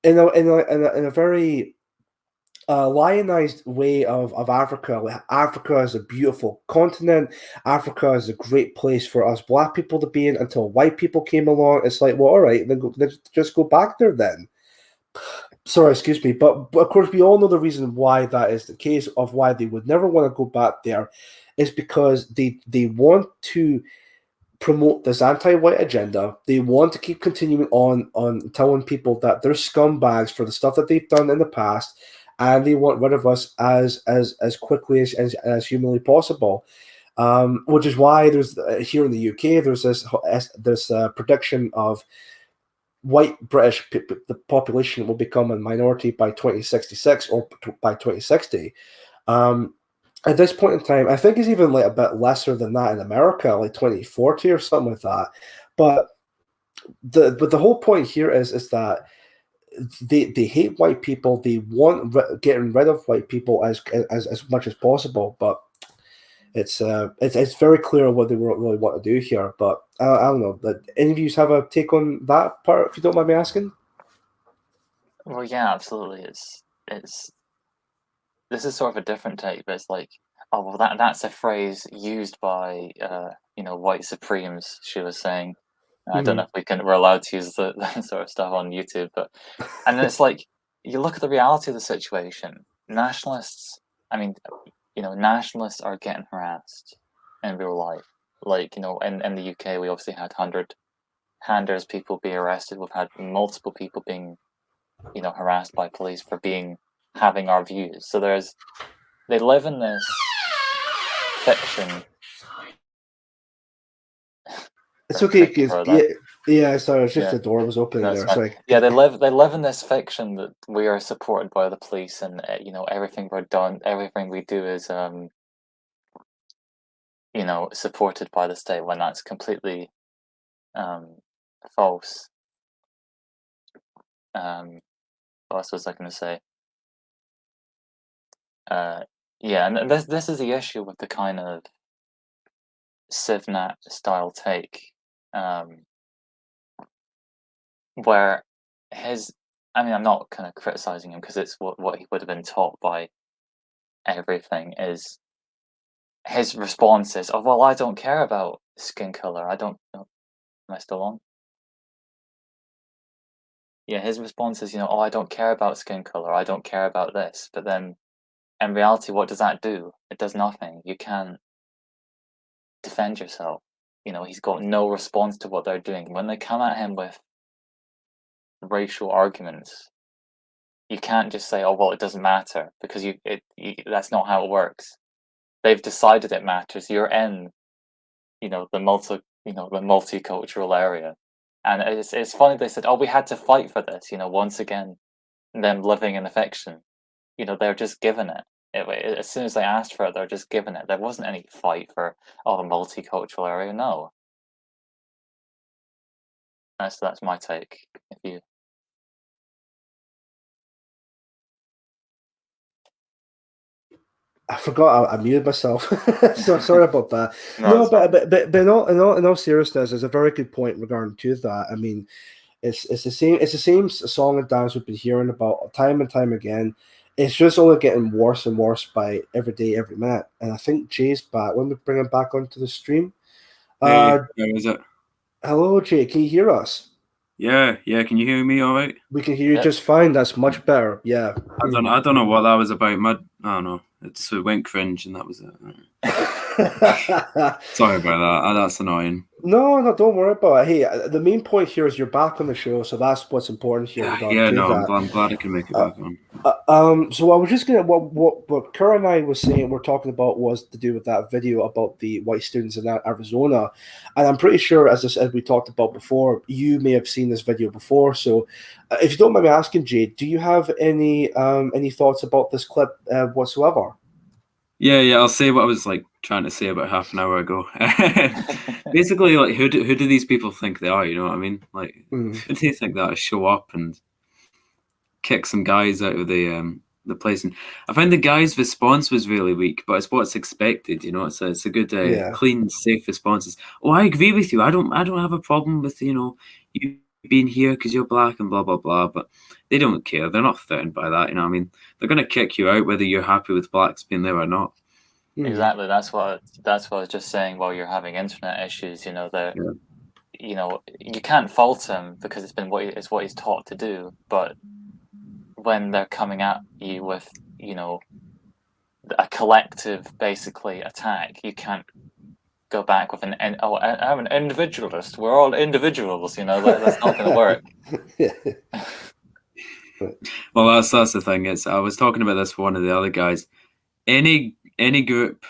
in a very lionized way of Africa. Like, Africa is a beautiful continent. Africa is a great place for us black people to be in until white people came along. It's like, well, all right, then just go back there then. Sorry, excuse me. But of course, we all know the reason why that is the case, of why they would never want to go back there, is because they want to promote this anti-white agenda. They want to keep continuing on telling people that they're scumbags for the stuff that they've done in the past, and they want rid of us as quickly as humanly possible. Which is why there's here in the UK there's this prediction of white British the population will become a minority by 2066 or by 2060. At this point in time, I think it's even like a bit lesser than that in America, like 2040 or something like that. But the whole point here is that they hate white people. They want getting rid of white people as much as possible. But it's very clear what they really want to do here. But I don't know. But any of you have a take on that part, if you don't mind me asking? Well, yeah, absolutely. It's this is sort of a different take, but it's like, oh well, that's a phrase used by white supremes. She was saying. I don't know if we're allowed to use that sort of stuff on YouTube, but and then it's like you look at the reality of the situation. Nationalists, I mean, nationalists are getting harassed in real life. Like, in the UK, we obviously had 100-handers people be arrested. We've had multiple people being, harassed by police for having our views. So they live in this fiction. It's okay, Thank you because for that. yeah. Sorry, it's just Yeah. the door was opening That's there. fine. Sorry. Yeah, they live in this fiction that we are supported by the police, and everything we do is supported by the state, when that's completely false. What else was I going to say? Yeah, and this is the issue with the kind of Civnat style take, where I'm not kind of criticizing him, because it's what he would have been taught by everything. Is his response is, oh well, I don't care about skin color. I don't. Am I still on? Yeah, his response is, oh, I don't care about skin color. I don't care about this. But then, in reality, what does that do? It does nothing. You can't defend yourself. He's got no response to what they're doing. When they come at him with racial arguments, you can't just say, oh well, it doesn't matter, because that's not how it works. They've decided it matters. You're in, the multicultural area. And it's funny they said, oh, we had to fight for this, once again, them living in a fiction. They're just given it. As soon as they asked for it, they're just given it. There wasn't any fight for, a multicultural area. No. That's my take. If you I forgot I muted myself. So sorry about that. No, No, it's fine. but in all seriousness, there's a very good point regarding to that. I mean, it's the same song and dance we've been hearing about time and time again. It's just only getting worse and worse by every day, every minute. And I think Jay's back. Let me bring him back onto the stream. Hey, where is it? Hello, Jay. Can you hear us? Yeah. Can you hear me all right? We can hear you Yep. just fine. That's much better. Yeah. I don't know what that was about. I don't know. It just went cringe, and that was it. Sorry about that. That's annoying. No, don't worry about it. Hey, the main point here is you're back on the show, so that's what's important here. I'm glad I can make it back on. So I was just gonna what Kara and I was saying, we're talking about, was to do with that video about the white students in Arizona, and I'm pretty sure, as we talked about before, you may have seen this video before. So, if you don't mind me asking, Jade, do you have any thoughts about this clip whatsoever? Yeah. I'll say what I was trying to say about half an hour ago. Basically, who do these people think they are? You know what I mean? Who do they think that show up and kick some guys out of the place? And I find the guy's response was really weak, but it's what's expected. It's a good, clean, safe response. Oh, I agree with you. I don't have a problem with you being here because you're black and blah blah blah. But they don't care. They're not threatened by that. I mean, they're going to kick you out whether you're happy with blacks being there or not. Exactly. That's what I was just saying. While you're having internet issues, you can't fault him, because it's what he's taught to do. But when they're coming at you with a collective, basically, attack, you can't go back with I'm an individualist. We're all individuals. That's not going to work. Well, that's the thing. I was talking about this with one of the other guys. Any group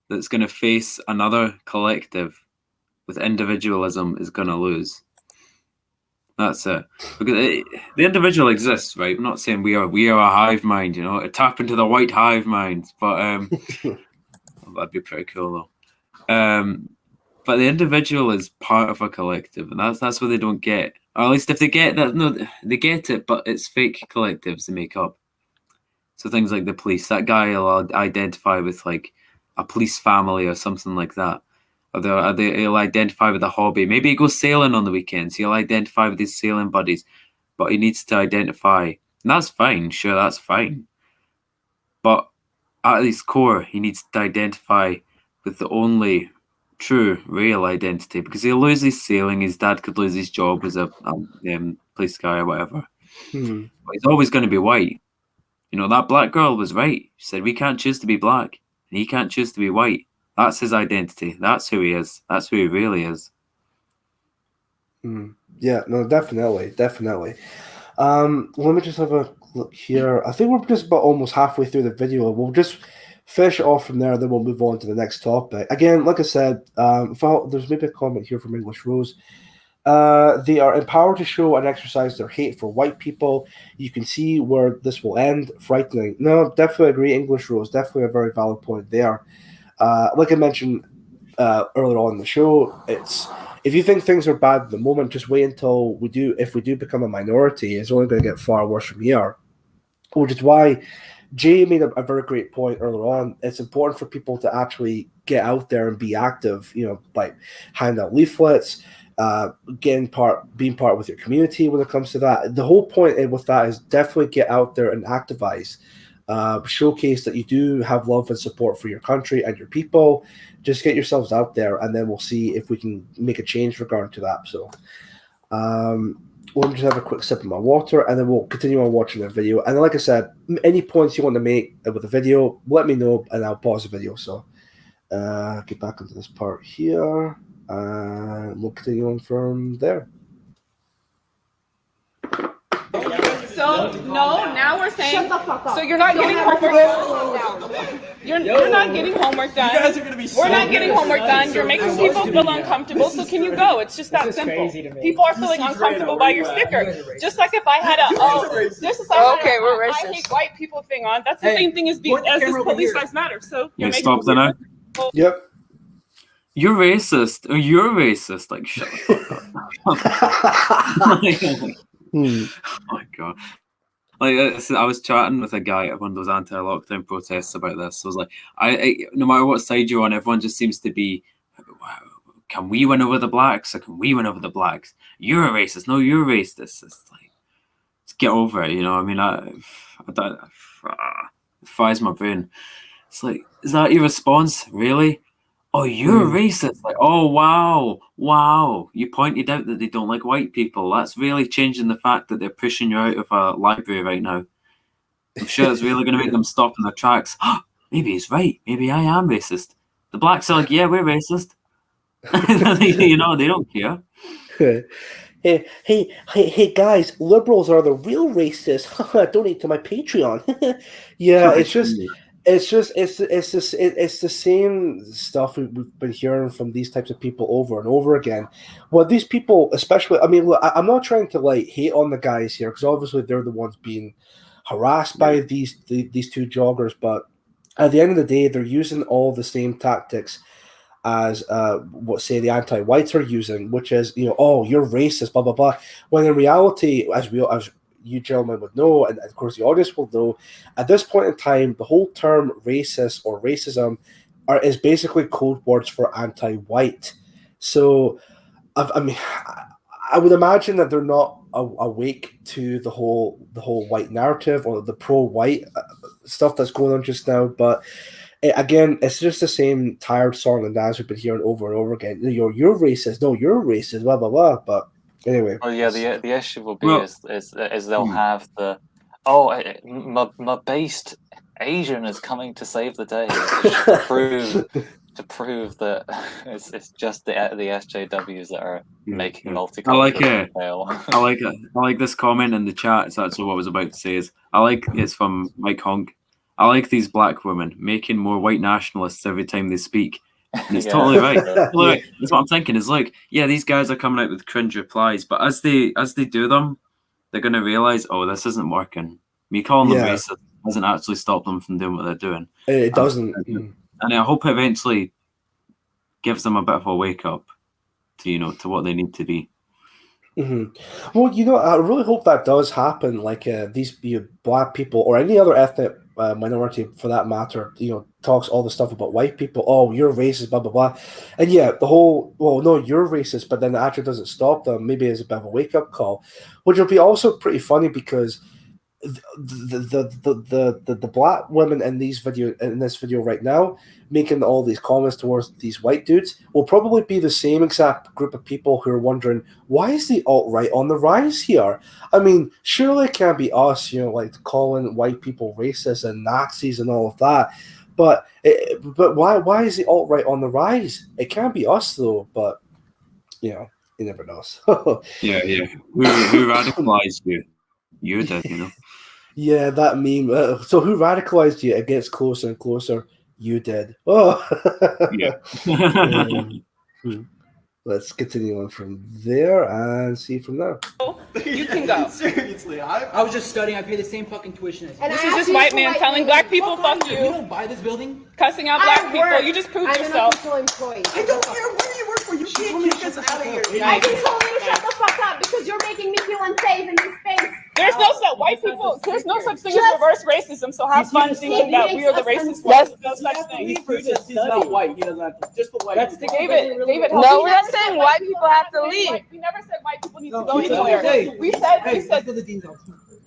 that's going to face another collective with individualism is going to lose. That's it. Because the individual exists, right? I'm not saying we are a hive mind, tap into the white hive mind, but that'd be pretty cool though. But the individual is part of a collective, and that's what they don't get. Or at least if they get that, no, they get it, but it's fake collectives they make up. So things like the police, that guy will identify with a police family or something like that. Or he'll identify with a hobby. Maybe he goes sailing on the weekends. He'll identify with his sailing buddies, but he needs to identify. And that's fine. Sure, that's fine. But at his core, he needs to identify with the only true, real identity, because he'll lose his sailing. His dad could lose his job as a police guy or whatever. But he's always going to be white. You know, that black girl was right. She said, we can't choose to be black, and he can't choose to be white. That's his identity. That's who he is. That's who he really is. Yeah, no, definitely. Let me just have a look here. I think we're just about almost halfway through the video. We'll just finish it off from there, then we'll move on to the next topic. Again, like I said, there's maybe a comment here from English Rose. They are empowered to show and exercise their hate for white people. You can see where this will end. Frightening. No, definitely agree, English Rose. Definitely a very valid point there. Like I mentioned earlier on in the show, it's if you think things are bad at the moment, just wait until if we do become a minority, it's only going to get far worse from here. Which is why Jay made a very great point earlier on. It's important for people to actually get out there and be active, like hand out leaflets, being part with your community when it comes to that. The whole point with that is definitely get out there and activize. Showcase that you do have love and support for your country and your people. Just get yourselves out there, and then we'll see if we can make a change regarding to that. So we'll just have a quick sip of my water, and then we'll continue on watching the video. And like I said, any points you want to make with the video, let me know, and I'll pause the video. So get back into this part here, and we'll continue on from there. So now we're saying. Shut the fuck up. So you're not getting homework. You're not getting homework done. You guys are gonna be We're not getting homework done. You're making people feel uncomfortable. So can you go? It's just that simple. People are feeling uncomfortable by your sticker. Just like if I had we're I racist. hate white people thing on. That's the same thing as this police lives matter. So you're making Stop there now. Yep. You're racist. Or you're racist. Like, shut the fuck up. Oh my god! Like I was chatting with a guy at one of those anti-lockdown protests about this. So I was like, I no matter what side you're on, everyone just seems to be, can we win over the blacks or can we win over the blacks? You're a racist. No, you're a racist. It's like, let's get over it. You know, I mean, it fires my brain. It's like, is that your response? Really? Oh, you're racist. Like, oh, wow. You pointed out that they don't like white people. That's really changing the fact that they're pushing you out of a library right now. I'm sure it's really going to make them stop in their tracks. Maybe he's right. Maybe I am racist. The blacks are like, yeah, we're racist. You know, they don't care. Hey, guys, liberals are the real racists. Donate to my Patreon. Yeah, it's the same stuff we've been hearing from these types of people over and over again. Well, these people, especially, I mean, look, I'm not trying to like hate on the guys here because obviously they're the ones being harassed by these two joggers. But at the end of the day, they're using all the same tactics as what say the anti-whites are using, which is oh, you're racist, blah blah blah. When in reality, as you gentlemen would know, and of course the audience will know, at this point in time, the whole term racist or racism is basically code words for anti-white. So, I mean, I would imagine that they're not awake to the whole white narrative or the pro-white stuff that's going on just now. But again, it's just the same tired song and dance we've been hearing over and over again. You're racist. No, you're racist. Blah blah blah. But anyway. Well, yeah, the issue will be is they'll have the my based Asian is coming to save the day to prove that it's just the SJWs that are making multicultural fail. I like this comment in the chat. It's actually what I was about to say. It's from Mike Honk. I like these black women making more white nationalists every time they speak. And it's totally right. Totally right. That's what I'm thinking. Is like, yeah, these guys are coming out with cringe replies, but as they do them, they're going to realize, oh, this isn't working. Me calling them racist doesn't actually stop them from doing what they're doing. It doesn't. And I hope it eventually gives them a bit of a wake up to what they need to be. Mm-hmm. Well, I really hope that does happen. Like these black people or any other ethnic minority for that matter, talks all the stuff about white people. Oh, you're racist, blah blah blah, and yeah, the whole no, you're racist, but then it actually doesn't stop them. Maybe it's a bit of a wake up call, which will be also pretty funny because the black women in this video right now making all these comments towards these white dudes will probably be the same exact group of people who are wondering why is the alt-right on the rise here. I mean, surely it can't be us, like calling white people racist and Nazis and all of that, but why is the alt-right on the rise? It can't be us though, but you never know. Yeah. Who radicalized you? You did, Yeah, that meme. So who radicalized you? It gets closer and closer. You did. Oh. Yeah. Let's continue on from there and see from there. You can go. Seriously, I was just studying. I pay the same fucking tuition as you. This is just white man telling black people fuck you. You don't buy this building? Cussing out black people. You just proved yourself. I'm an official employee. I don't care where you work for. You can't kick us out of here. I just told you to shut the fuck up because you're making me feel unsafe in this space. There's no such white people. There's no such thing as reverse racism. So have fun thinking that we are the racist ones. No such thing. He's not white. He doesn't have to. Just the white. That's David. No, we're not saying white people have to leave. We never said white people need to go anywhere. We said to the dean's office.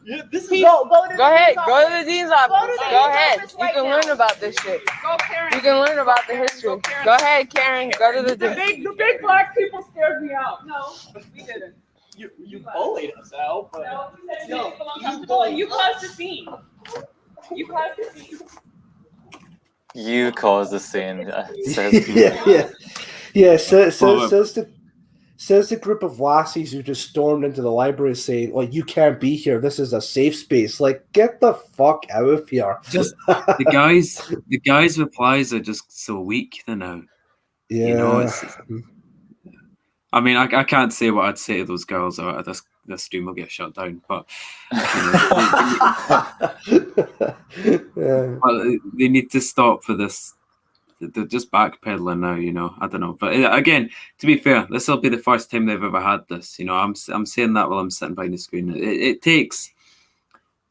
Yeah, this is Go ahead. Go to the dean's office. Go ahead. You can learn about this shit. Go, Karen. You can learn about the history. Go ahead, Karen. Go to the dean. The big black people scared me out. No, we didn't. You bullied us, Al. But No, we said you didn't feel uncomfortable, and you caused the scene. You caused the scene. You caused the scene. Says the group of lassies who just stormed into the library saying, like, you can't be here. This is a safe space. Like, get the fuck out of here. Just the guys' replies are just so weak now. Yeah. I mean, I can't say what I'd say to those girls, or this stream will get shut down. But, but they need to stop for this. They're just backpedaling now, I don't know. But again, to be fair, this will be the first time they've ever had this. I'm saying that while I'm sitting behind the screen. It takes,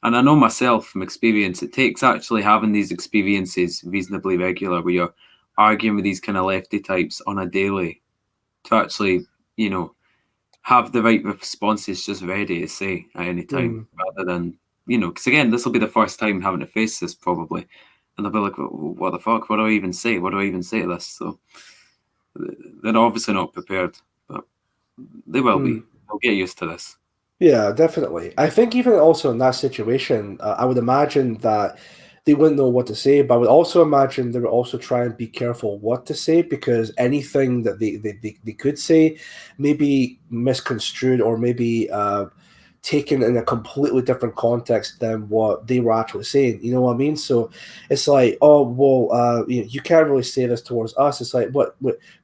and I know myself from experience, it takes actually having these experiences reasonably regular where you're arguing with these kind of lefty types on a daily to actually, have the right responses just ready to say at any time rather than, because again, this will be the first time having to face this probably. And they'll be like, what the fuck? What do I even say? What do I even say to this? So they're obviously not prepared, but they will be. They'll get used to this. Yeah, definitely. I think even also in that situation, I would imagine that they wouldn't know what to say, but I would also imagine they would also try and be careful what to say because anything that they could say may be misconstrued or maybe taken in a completely different context than what they were actually saying. You know what I mean? So it's like, oh, well, you can't really say this towards us. It's like, what,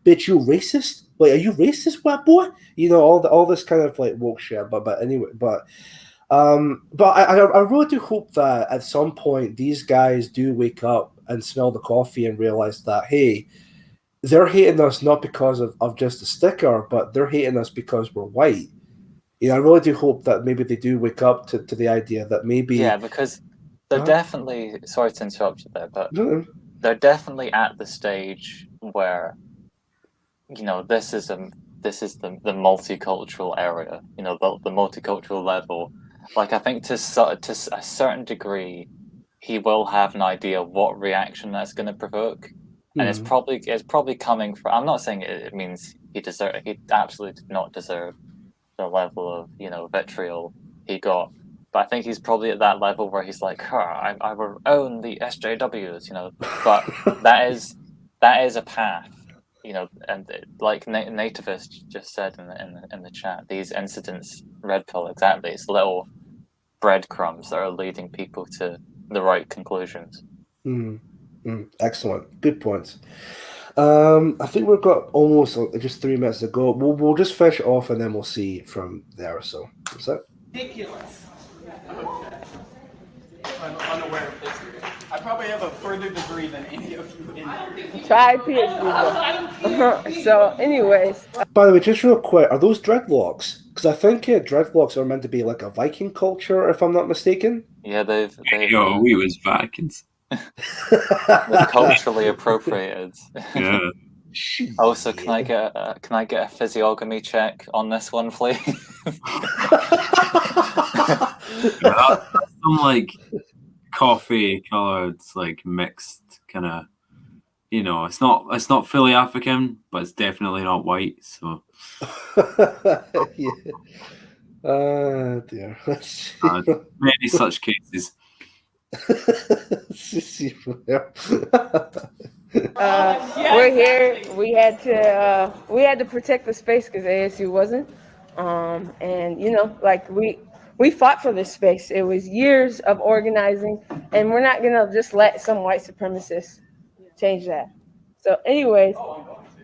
bitch, you racist? Like, are you racist, white boy? All this kind of like woke shit. But anyway, but I really do hope that at some point these guys do wake up and smell the coffee and realize that, hey, they're hating us not because of just a sticker, but they're hating us because we're white. I really do hope that maybe they do wake up to the idea that maybe... Yeah, because they're definitely... Sorry to interrupt you there, but they're definitely at the stage where, this is the multicultural area, the multicultural level. Like, I think to a certain degree, he will have an idea what reaction that's going to provoke. And it's probably coming from... I'm not saying it means he absolutely did not deserve the level of vitriol he got, but I think he's probably at that level where he's like, I will own the SJWs, but that is a path, and like Nativist just said in the chat, these incidents, red pill, exactly, it's little breadcrumbs that are leading people to the right conclusions. Excellent, good points. I think we've got almost just 3 minutes to go. We'll just finish it off and then we'll see from there. So, what's that? Ridiculous. I'm unaware of history. I probably have a further degree than any of you in here. Try PhD. So, anyways. By the way, just real quick, are those dreadlocks? Because I think dreadlocks are meant to be like a Viking culture, if I'm not mistaken. Yeah, they've Yo, we was Vikings. they've culturally appropriated. Yeah. Also, can I get a physiognomy check on this one, please? Yeah, that's some like coffee colored, like mixed kind of. You know, it's not fully African, but it's definitely not white. So Yeah. Dear. many such cases. Let's see from there. We're here. We had to protect the space because ASU wasn't. And you know, like we fought for this space. It was years of organizing, and we're not gonna just let some white supremacists change that. So, anyways,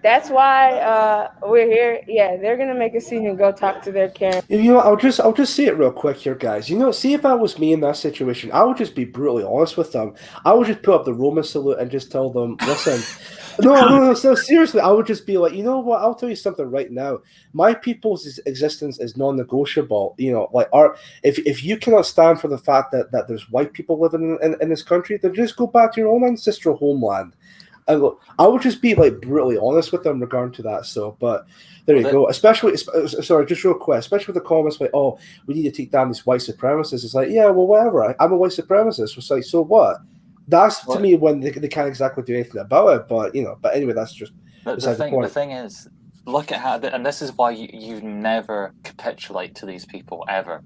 that's why we're here. Yeah, they're gonna make a scene and go talk to their Karen. You know, I'll just say it real quick here, guys. You know, see if that was me in that situation, I would just be brutally honest with them. I would just put up the Roman salute and just tell them, listen, no, seriously, I would just be like, you know what? I'll tell you something right now. My people's existence is non-negotiable. You know, like if you cannot stand for the fact that there's white people living in this country, then just go back to your own ancestral homeland. I would just be like brutally honest with them regarding to that. So, but there you go. Especially, sorry, just real quick. Especially with the comments like, "Oh, we need to take down these white supremacists." It's like, yeah, well, whatever. I'm a white supremacist. It's like, so what? That's to me when they can't exactly do anything about it. But you know, but anyway, that's just the thing is, look at how, and this is why you never capitulate to these people ever,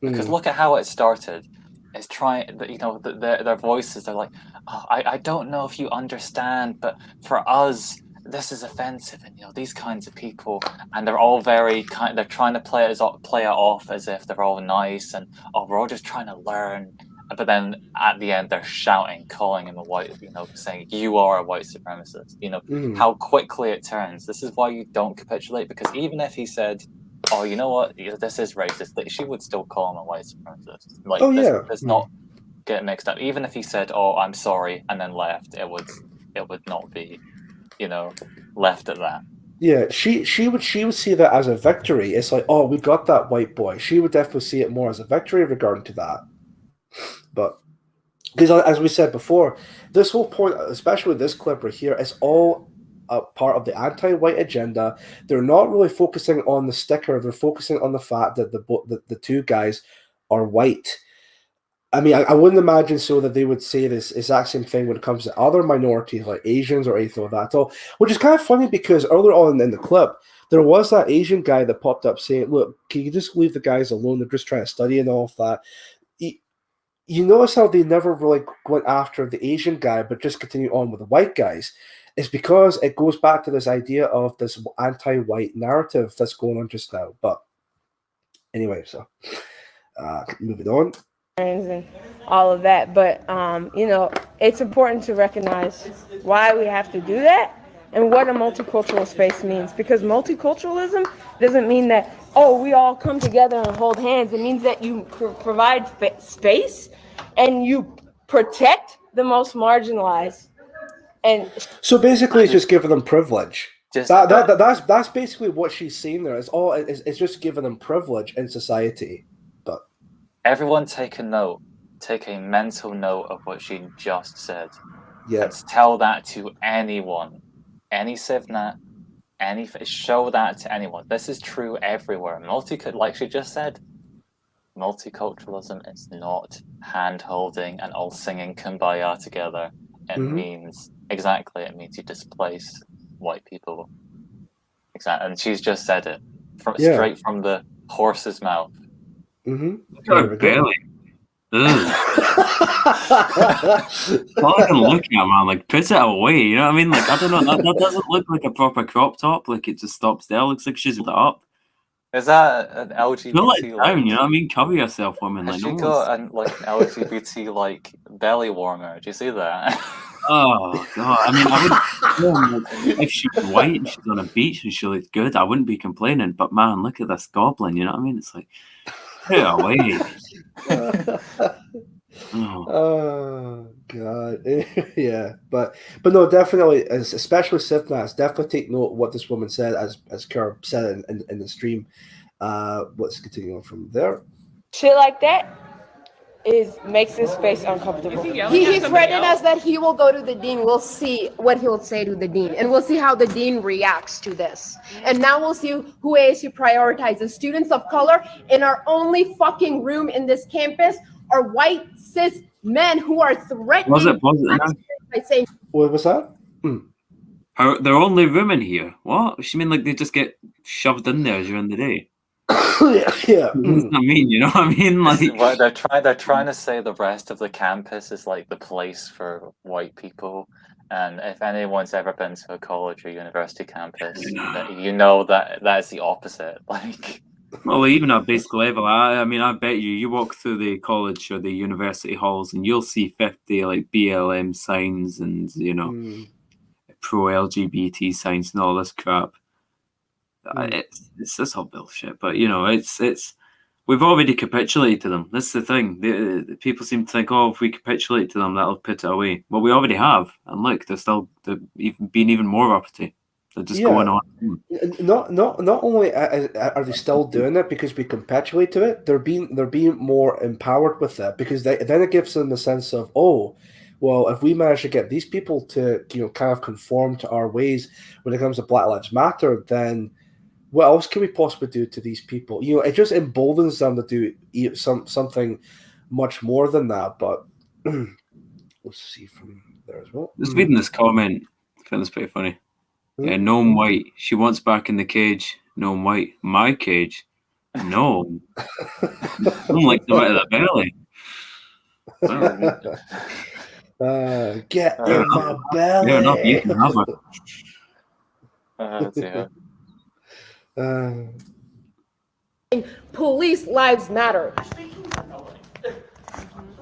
because look at how it started. Is trying, you know, their voices. They're like, oh, I don't know if you understand, but for us, this is offensive, and you know, these kinds of people, and they're all very kind. They're trying to play it off as if they're all nice, and oh, we're all just trying to learn. But then at the end, they're shouting, calling him a white, you know, saying you are a white supremacist. You know how quickly it turns. This is why you don't capitulate, because even if he said, oh, you know what, this is racist, she would still call him a white supremacist. Like, does not get mixed up. Even if he said, oh, I'm sorry, and then left, it would not be, you know, left at that. Yeah, she would see that as a victory. It's like, oh, we got that white boy. She would definitely see it more as a victory regarding to that. But because as we said before, this whole point, especially this clip right here, is all a part of the anti-white agenda. They're not really focusing on the sticker. They're focusing on the fact that the two guys are white. I mean, I wouldn't imagine so that they would say this exact same thing when it comes to other minorities like Asians or anything like that at all. Which is kind of funny because earlier on in the clip, there was that Asian guy that popped up saying, look, can you just leave the guys alone? They're just trying to study and all of that. You notice how they never really went after the Asian guy, but just continue on with the white guys. It's because it goes back to this idea of this anti-white narrative that's going on just now. But anyway, so moving on. And all of that, but you know, it's important to recognize why we have to do that and what a multicultural space means, because multiculturalism doesn't mean that, oh, we all come together and hold hands. It means that you provide space and you protect the most marginalized. And so basically, it's just giving them privilege. That's basically what she's saying there. It's just giving them privilege in society. But everyone take a note, take a mental note of what she just said. Yeah. Let's tell that to anyone, any Civnat, show that to anyone. This is true everywhere. Like she just said, multiculturalism is not hand-holding and all singing Kumbaya together. It means it means you displace white people. Exactly, and she's just said it straight from the horse's mouth. God, barely. All I can look at, man, like, put it away. You know what I mean? Like, I don't know. That doesn't look like a proper crop top. Like, it just stops there. It looks like she's put it up. Is that an LGBT? Don't let it down, you know what I mean? Cover yourself, woman. Has she got an LGBT like belly warmer? Do you see that? Oh god! I mean, if she was white and she's on a beach and she looked good, I wouldn't be complaining. But man, look at this goblin. You know what I mean? It's like, put it away. Oh god, yeah, but no, definitely, especially Civnats, definitely take note of what this woman said, as Kerr said in the stream. Let's continue on from there. Shit like that makes this space uncomfortable. He threatened us that he will go to the dean. We'll see what he'll say to the dean, and we'll see how the dean reacts to this. And now we'll see who ASU prioritizes. Students of color in our only fucking room in this campus are white cis men who are threatening by saying. What was that? Their only room in here? What? She mean like they just get shoved in there during the day? Yeah. What does that mean? You know what I mean? Like, well, they're trying to say the rest of the campus is like the place for white people. And if anyone's ever been to a college or university campus, you know that is the opposite. Like, well, even at basic level, I mean, I bet you walk through the college or the university halls and you'll see 50 like BLM signs and pro LGBT signs and all this crap. It's just all bullshit. But it's we've already capitulated to them. That's the thing. The people seem to think, oh, if we capitulate to them, that'll put it away. Well, we already have, and look, they're being even more uppity. They're just going on. Not only are they still doing it because we capitulate to it, they're being more empowered with that because then it gives them the sense of, oh, well, if we manage to get these people to kind of conform to our ways when it comes to Black Lives Matter, then what else can we possibly do to these people? It just emboldens them to do something much more than that. But let's see from there as well. Just reading this comment, I find this pretty funny. Gnome White, she wants back in the cage. Gnome White, my cage. No. I'm like the out of the belly. Get in my belly. Yeah, enough, you can have it. Police lives matter.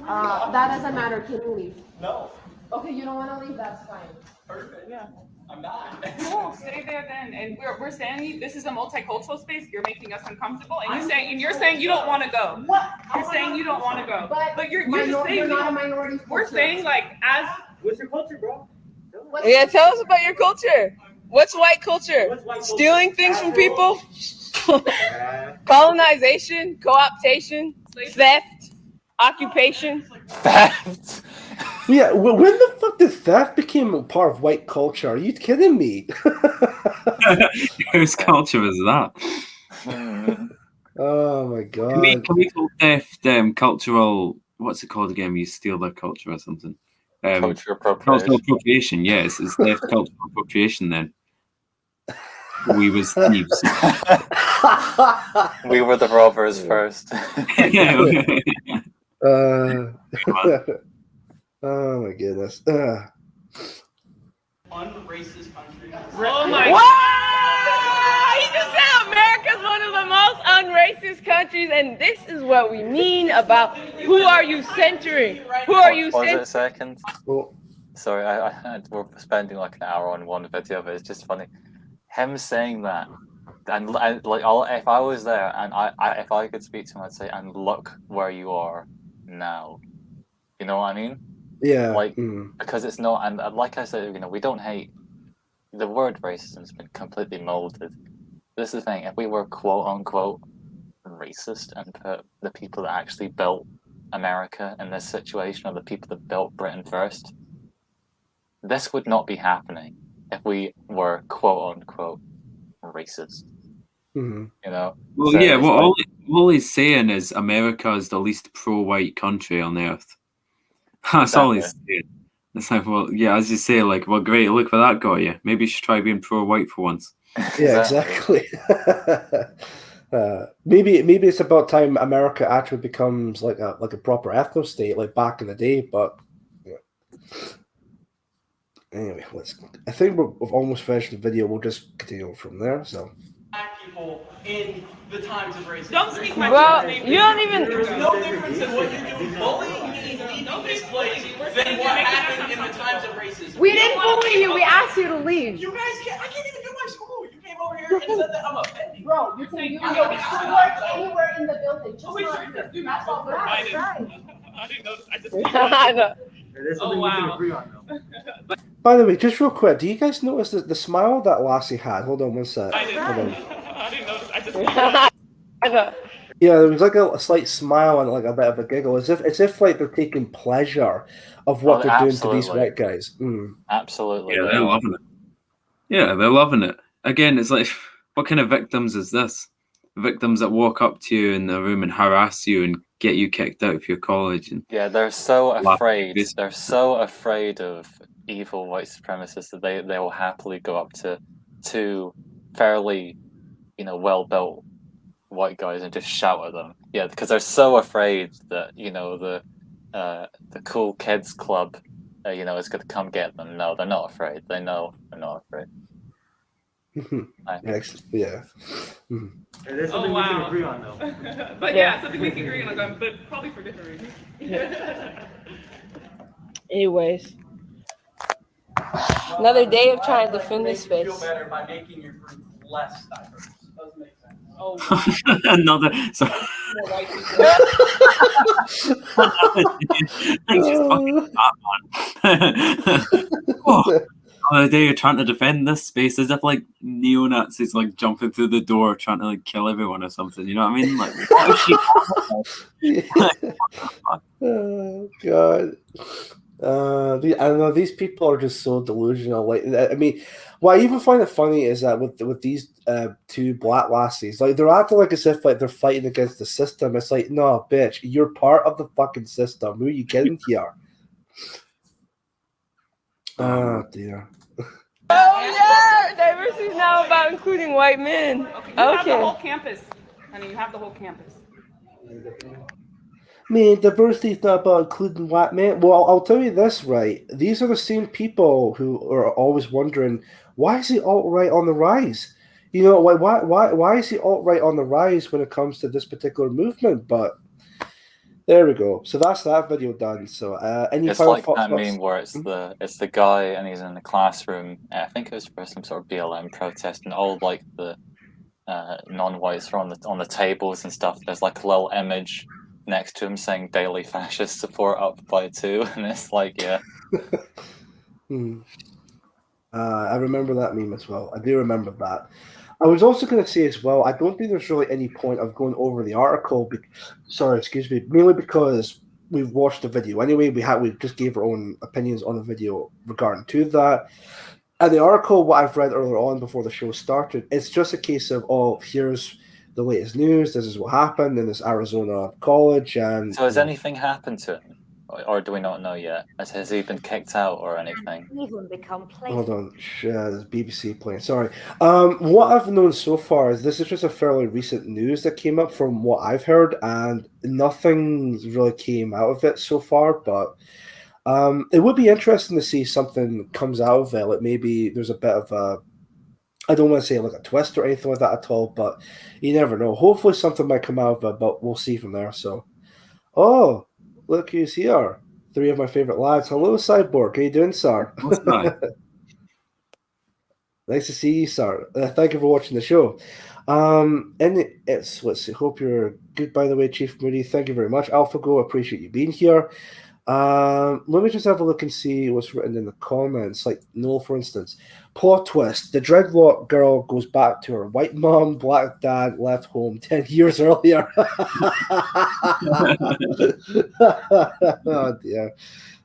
That doesn't matter. Can you leave? No. Okay, you don't want to leave. That's fine. Perfect. Yeah. I'm not. Cool, stay there then. And we're saying this is a multicultural space. You're making us uncomfortable, and you're saying you don't want to go. What? You're saying you don't want to go. But you're just saying you're not a minority. We're saying like as. What's your culture, bro? Yeah, tell us about your culture. What's white culture? Stealing things from people? Colonization, co-optation, theft, occupation. Theft. Yeah, when the fuck did theft become a part of white culture? Are you kidding me? Whose culture is that? Oh my god! Can we call theft cultural? What's it called again? You steal their culture or something? Cultural Cultural appropriation. Yes, it's theft cultural appropriation. Then we was thieves. We were the robbers first. Oh my goodness. Unracist country. Oh my God! He just said America's one of the most unracist countries, and this is what we mean about who are you centering? Who are you centering? Pause it a second. Sorry, we're spending like an hour on one video, but it's just funny. Him saying that, and like, if I was there and if I could speak to him, I'd say, "And look where you are now." You know what I mean? Yeah. Like, because it's not, and like I said, we don't hate. The word racism has been completely molded. This is the thing. If we were quote unquote racist and put the people that actually built America in this situation, or the people that built Britain first, this would not be happening if we were quote unquote racist. Mm-hmm. You know? Well, so yeah. Well, all he's saying is America is the least pro-white country on earth. That's all he's saying. It's like, well, yeah, as you say, like, well, great, look where that got you. Maybe you should try being pro-white for once. Yeah, exactly. Maybe it's about time America actually becomes like a proper ethno state, like back in the day. But anyway, I think we've almost finished the video. We'll just continue from there. So. Black people in the times of racism. Don't speak my name. You don't even. There's no difference in what you do bullying me leaving this place than what happened in the times of racism. We didn't bully you. We asked you to leave. You guys can't. I can't even do my school. You came over here and said that I'm offending. Bro, you can do your schoolwork anywhere in the building. Just not here. That's all. Right. I didn't notice. I just. I know. There's something we can agree on, though. By the way, just real quick, do you guys notice the smile that Lassie had? Hold on one sec. I didn't. Hold on. I didn't notice. I just. I know. Yeah, there was like a slight smile and like a bit of a giggle, as if like they're taking pleasure of what Oh, they're doing to these absolutely, white guys. Mm. absolutely, Yeah, they they're are. loving it. Yeah, they're loving it. Again, it's like, what kind of victims is this? Victims that walk up to you in the room and harass you and get you kicked out of your college and Yeah, they're so laugh in afraid. your face. They're so afraid of evil white supremacists that they will happily go up to two fairly, well built white guys and just shout at them. Yeah, because they're so afraid that the cool kids club, is going to come get them. No, they're not afraid. They know they're not afraid. Excellent. Yeah. Mm. And there's something we can agree on, though. But yeah, something we can agree on, but probably for different reasons. Anyways, another day of trying to defend this space. Feel better by making your group less diverse. Doesn't make sense. Oh, Another. Sorry. more white people. Just fucking Batman. Oh, the day you're trying to defend this space as if like neo-Nazis like jumping through the door trying to like kill everyone or something. You know what I mean? Like, oh God. I don't know. These people are just so delusional. Like, I mean, what I even find it funny is that with these two black lassies, like they're acting like as if like they're fighting against the system. It's like, no, bitch, you're part of the fucking system. Who are you getting here? Oh dear. Oh yeah, diversity is now about including white men. Okay, you have the whole campus. Honey, you have the whole campus. Man, diversity is not about including white men. Well, I'll tell you this, right? These are the same people who are always wondering, why is the alt-right on the rise? You know, why is the alt-right on the rise when it comes to this particular movement? But there we go. So that's that video done. So any It's final like thoughts? that meme where it's the guy and he's in the classroom. I think it was for some sort of BLM protest, and all like the non-whites are on the tables and stuff. There's like a little image next to him saying "Daily Fascist Support up by 2," and it's like, yeah. I remember that meme as well. I do remember that. I was also going to say as well, I don't think there's really any point of going over the article. Mainly because we've watched the video anyway. We just gave our own opinions on the video regarding to that. And the article, what I've read earlier on before the show started, it's just a case of, oh, here's the latest news. This is what happened in this Arizona college. And So has anything happened to him, or do we not know yet? Has he been kicked out or anything? Even become hold on, there's BBC playing. Sorry. What I've known so far is this is just a fairly recent news that came up from what I've heard, and nothing really came out of it so far. But it would be interesting to see something comes out of it. Like maybe there's a bit of a, I don't want to say like a twist or anything like that at all, but you never know. Hopefully something might come out of it, but we'll see from there. So, oh, look who's here. 3 of my favorite lads. Hello, Cyborg. How you doing, sir? Nice to see you, sir. Thank you for watching the show. Let's see. Hope you're good, by the way, Chief Moody. Thank you very much. AlphaGo, appreciate you being here. Let me just have a look and see what's written in the comments. Like Noel, for instance. Plot twist. The dreadlock girl goes back to her white mom, black dad left home 10 years earlier. Oh, dear.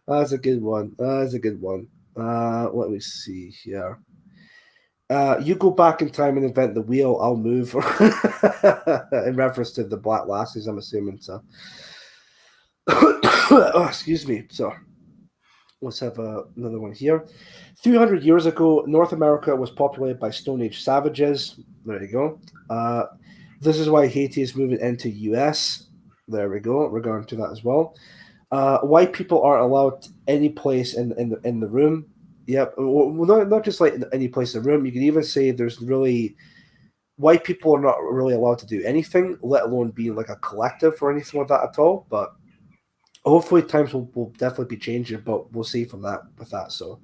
That's a good one. Let me see here. You go back in time and invent the wheel, I'll move. In reference to the black lassies, I'm assuming. So. Oh, excuse me. So let's have another one here. 300 years ago, North America was populated by Stone Age savages. There you go. This is why Haiti is moving into US. There we go. Regarding to that as well. White people aren't allowed any place in the room. Yep. Well, not just like any place in the room. You can even say there's really white people are not really allowed to do anything, let alone being like a collective or anything like that at all. But hopefully times will definitely be changing, but we'll see from that with that. So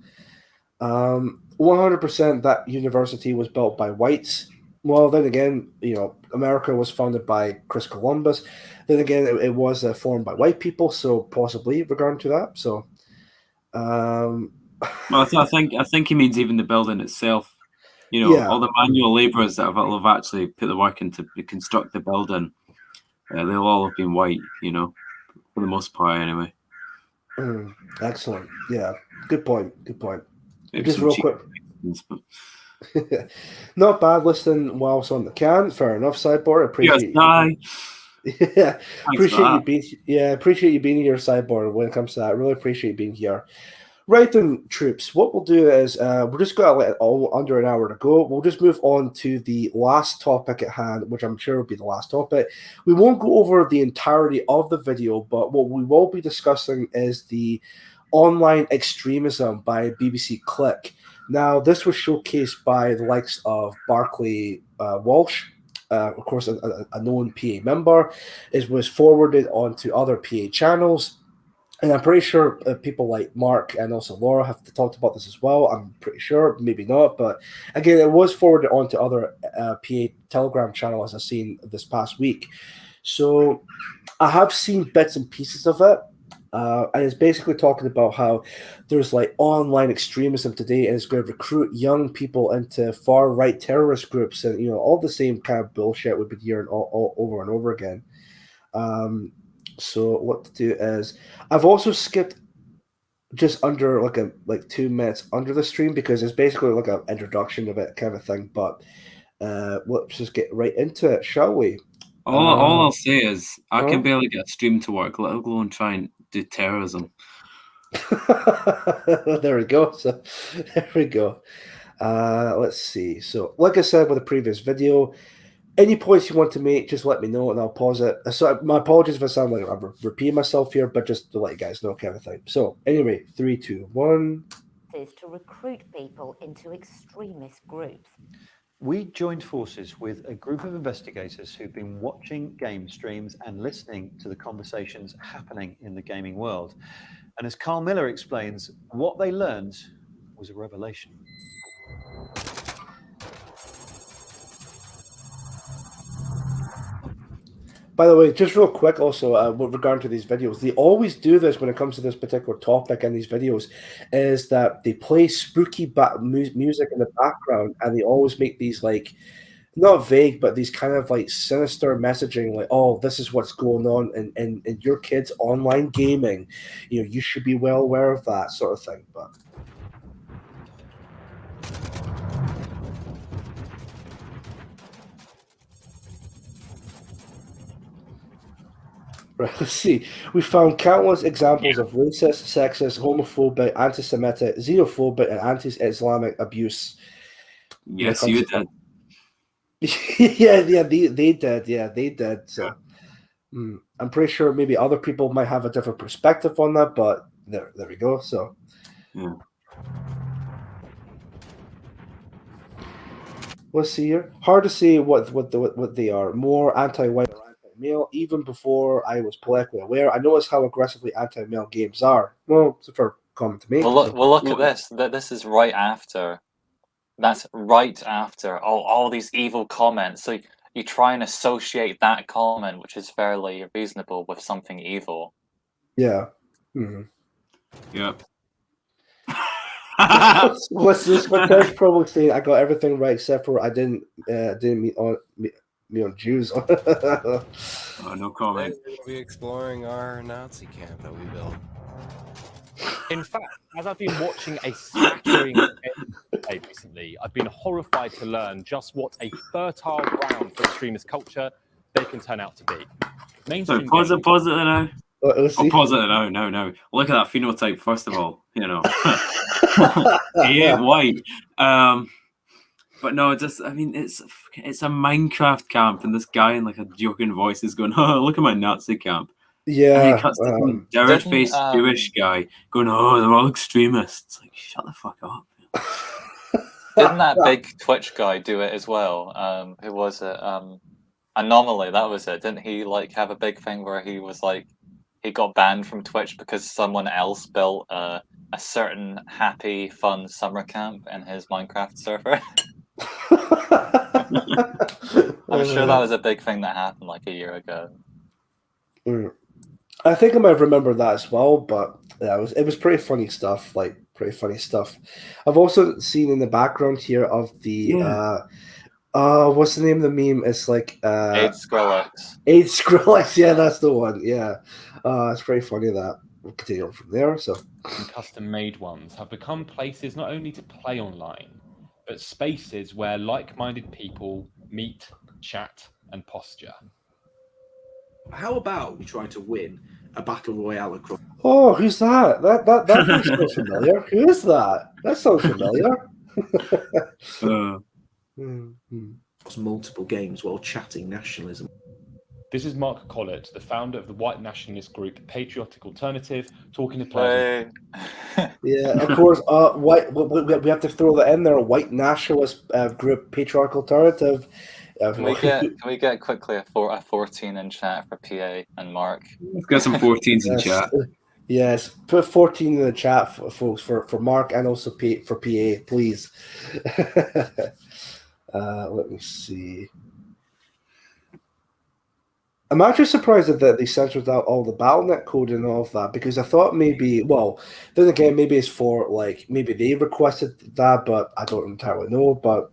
100% that university was built by whites. Well, then again, America was founded by Chris Columbus. Then again, it was formed by white people, so possibly regarding to that. So well, I think he means even the building itself. All the manual labourers that have actually put the work in to construct the building. they'll all have been white, for the most part anyway. Excellent. Yeah, good point. Good point. Maybe Just some real cheap quick. things, but Not bad listening whilst on the can. Fair enough, Sideboard. Appreciate Aye. Yeah, Thanks for that. appreciate you being here, Sideboard. When it comes to that, I really appreciate you being here. Right then, troops. What we'll do is we're just going to let it all under an hour to go. We'll just move on to the last topic at hand, which I'm sure will be the last topic. We won't go over the entirety of the video, but what we will be discussing is the online extremism by BBC Click. Now, this was showcased by the likes of Barclay Walsh, of course, a known PA member. It was forwarded onto other PA channels. And I'm pretty sure people like Mark and also Laura have talked about this as well. I'm pretty sure, maybe not. But again, it was forwarded onto other PA Telegram channels I've seen this past week. So I have seen bits and pieces of it. And it's basically talking about how there's like online extremism today, and it's going to recruit young people into far right terrorist groups, and all the same kind of bullshit we've been hearing all over and over again. So what to do is I've also skipped just under like 2 minutes under the stream because it's basically like an introduction of it kind of thing. But let's just get right into it, shall we? All I'll say is I can huh? barely get a stream to work, let alone try and do terrorism. There we go. So there we go. Let's see. So, like I said with the previous video, any points you want to make, just let me know and I'll pause it. So, my apologies if I sound like I'm repeating myself here, but just to let you guys know, kind of thing. So, anyway, 3, 2, 1. Is to recruit people into extremist groups. We joined forces with a group of investigators who've been watching game streams and listening to the conversations happening in the gaming world. And as Carl Miller explains, what they learned was a revelation. By the way, just real quick also, with regard to these videos, they always do this when it comes to this particular topic in these videos, is that they play spooky music in the background, and they always make these, like, not vague, but these kind of, like, sinister messaging, like, oh, this is what's going on in your kid's online gaming. You should be well aware of that sort of thing, but... Right, let's see. We found countless examples of racist, sexist, homophobic, anti-Semitic, xenophobic, and anti-Islamic abuse. Yes, you did. yeah, they did. Yeah, they did. So, I'm pretty sure maybe other people might have a different perspective on that, but there we go. So, yeah. Let's see here. Hard to say what they are. More anti-white or anti-male. Even before I was politically aware, I noticed how aggressively anti-male games are. Well, it's a fair comment to make. Well, look at this. This is right after. That's right after all these evil comments. So you try and associate that comment, which is fairly reasonable, with something evil. Yeah. Mm-hmm. Yep. What's this? What Kurt's probably saying? I got everything right except for I didn't meet on Jews. Oh, no comment. We'll be exploring our Nazi camp that we built. In fact, as I've been watching a scattering of gameplay recently, I've been horrified to learn just what a fertile ground for extremist culture they can turn out to be. So pause it now. Pause it now. No. Look at that phenotype first of all. He ain't white. But no, it's a Minecraft camp, and this guy in like a joking voice is going, "Oh, look at my Nazi camp." Yeah, and he cuts to some dirty-faced Jewish guy going, "Oh, they're all extremists." Like, shut the fuck up. Didn't that big Twitch guy do it as well? Who was it? Anomaly. That was it. Didn't he like have a big thing where he was like, he got banned from Twitch because someone else built a certain happy, fun summer camp in his Minecraft server? I'm sure that was a big thing that happened like a year ago. I think I might remember that as well, but yeah, it was pretty funny stuff. I've also seen in the background here of the What's the name of the meme? It's like Aid Skrillex. Aid Skrillex. Yeah, that's the one. Yeah, it's very funny that. We'll continue on from there. So, And custom-made ones have become places not only to play online, but spaces where like-minded people meet, chat, and posture. How about we try to win a battle royale across? oh, who's that? That voice sounds familiar. Who is that? That sounds familiar. Multiple games while chatting nationalism. This is Mark Collett, the founder of the white nationalist group Patriotic Alternative, talking to players. Yeah, of course. We have to throw that in there. A white nationalist group, Patriotic Alternative. Can we get quickly a 14 in chat for PA and Mark? Let's get some 14s in chat. Yes, put 14 in the chat, folks, for Mark and also for PA, please. Let me see. I'm actually surprised that they censored out all the BattleNet code and all of that, because I thought maybe, well, then again, maybe it's for, like, maybe they requested that, but I don't entirely know, but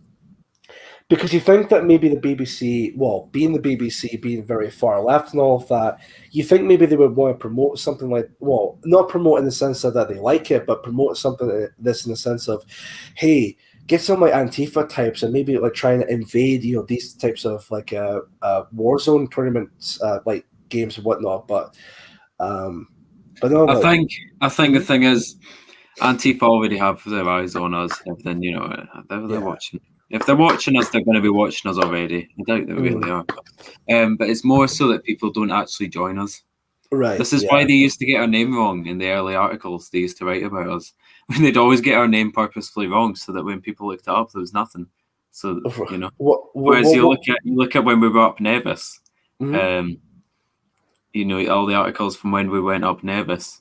because you think that maybe the BBC, well, being the BBC, being very far left and all of that, you think maybe they would want to promote something like, well, not promote in the sense of that they like it, but promote something like this in the sense of, hey, get some like Antifa types and maybe like trying to invade, these types of like Warzone tournaments, like games and whatnot. But no. I think the thing is, Antifa already have their eyes on us. Everything, they're watching. If they're watching us, they're going to be watching us already. I doubt they really are. But it's more so that people don't actually join us. Right. This is why they used to get our name wrong in the early articles they used to write about us. They'd always get our name purposefully wrong, so that when people looked it up, there was nothing. So whereas you look at when we were up Nevis, all the articles from when we went up Nevis,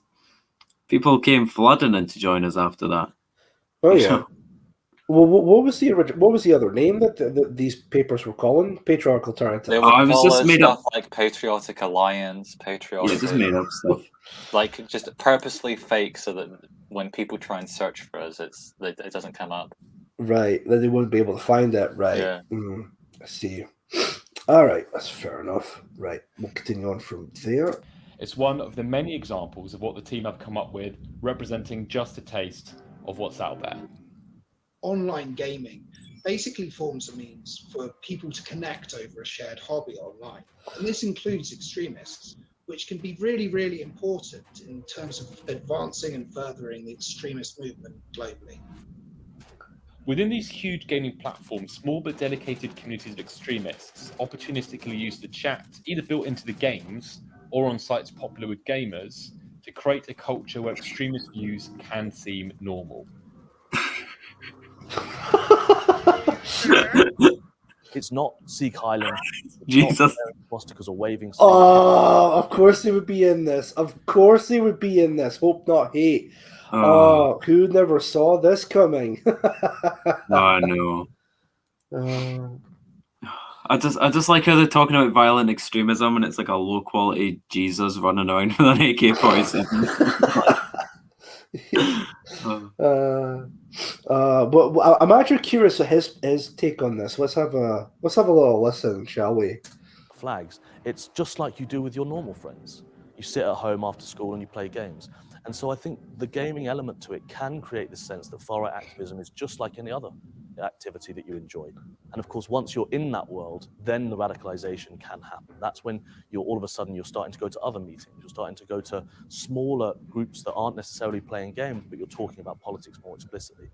people came flooding in to join us after that. Oh yeah. Well, what was the other name that these papers were calling? Patriotic Alternative. They would call it stuff like Patriotic Alliance, Patriotic. Yeah, just made up stuff. Like just purposely fake, so that when people try and search for us, it doesn't come up. Right, that they wouldn't be able to find it. Right. Yeah. I see. All right, that's fair enough. Right, we'll continue on from there. It's one of the many examples of what the team have come up with, representing just a taste of what's out there. Online gaming basically forms a means for people to connect over a shared hobby online. And this includes extremists, which can be really, really important in terms of advancing and furthering the extremist movement globally. Within these huge gaming platforms, small but dedicated communities of extremists opportunistically use the chat, either built into the games or on sites popular with gamers, to create a culture where extremist views can seem normal. It's not Sikh Island. Jesus. Swastikas or waving. Oh, of course they would be in this. Of course they would be in this. Hope not hate. Who never saw this coming? I know. I just like how they're talking about violent extremism, and it's like a low quality Jesus running around with an AK-47. But I'm actually curious of his take on this. Let's have a little listen, shall we? Flags. It's just like you do with your normal friends. You sit at home after school and you play games. And so I think the gaming element to it can create the sense that far-right activism is just like any other activity that you enjoy. And of course, once you're in that world, then the radicalization can happen. That's when all of a sudden you're starting to go to other meetings. You're starting to go to smaller groups that aren't necessarily playing games, but you're talking about politics more explicitly.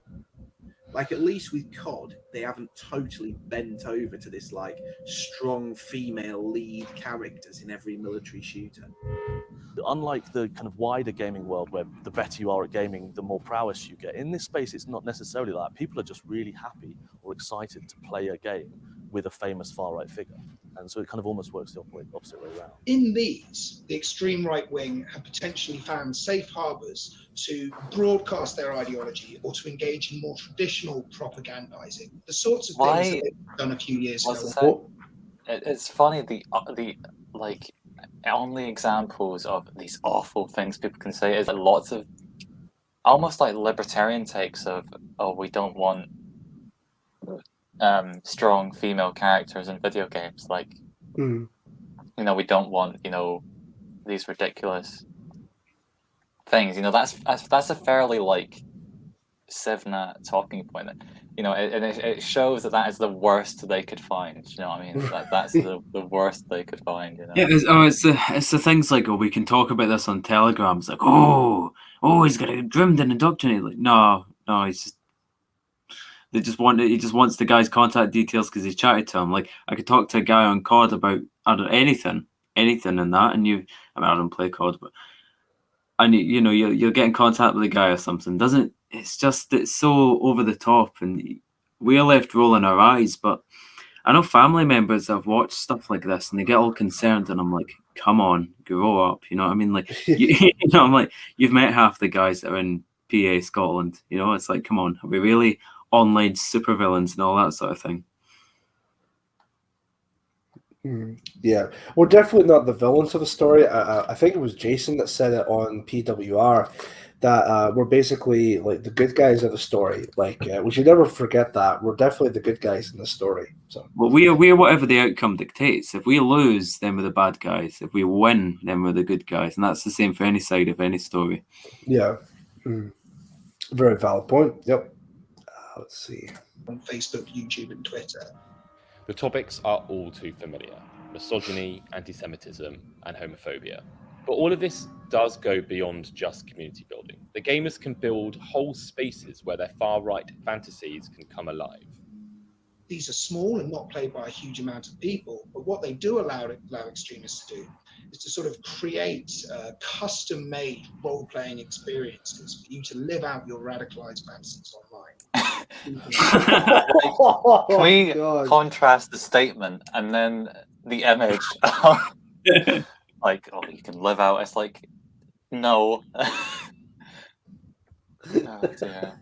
Like, at least with COD, they haven't totally bent over to this, like, strong female lead characters in every military shooter. Unlike the kind of wider gaming world where the better you are at gaming, the more prowess you get, in this space it's not necessarily like that. People are just really happy or excited to play a game with a famous far-right figure. And so it kind of almost works the opposite way around. In these, the extreme right wing have potentially found safe harbours to broadcast their ideology or to engage in more traditional propagandizing. The sorts of things that they've done a few years ago. It's funny, the like only examples of these awful things people can say is lots of almost like libertarian takes of, oh, we don't want strong female characters in video games. Like, Mm. you know, we don't want, you know, these ridiculous things. You know, that's a fairly like Sivna talking point. You know, it shows that is the worst they could find. You know what I mean? That's the worst they could find. You know. Yeah, it's the things like, oh, we can talk about this on Telegram. It's like, oh, he's got it groomed and indoctrinated. Like, no, he's just he just wants the guy's contact details because he's chatted to him. Like, I could talk to a guy on COD about anything in that, and I don't play COD, but you'll get in contact with a guy or something. It's so over the top, and we're left rolling our eyes. But I know family members have watched stuff like this and they get all concerned, and I'm like, come on, grow up. You know what I mean? Like, I'm like, you've met half the guys that are in PA Scotland. You know, it's like, come on, are we really online supervillains and all that sort of thing? Yeah, we're definitely not the villains of the story. I think it was Jason that said it on PWR that we're basically like the good guys of the story. Like we should never forget that we're definitely the good guys in the story. So, well, we're whatever the outcome dictates. If we lose, then we're the bad guys. If we win, then we're the good guys, and that's the same for any side of any story. Yeah, very valid point. Yep. Let's see. On Facebook, YouTube, and Twitter. The topics are all too familiar: misogyny, anti-Semitism, and homophobia. But all of this does go beyond just community building. The gamers can build whole spaces where their far-right fantasies can come alive. These are small and not played by a huge amount of people, but what they do allow extremists to do is to sort of create custom-made role-playing experiences for you to live out your radicalized fantasies online. Can we contrast the statement and then the image? Like, oh, you can live out. It's like, no. Oh, dear.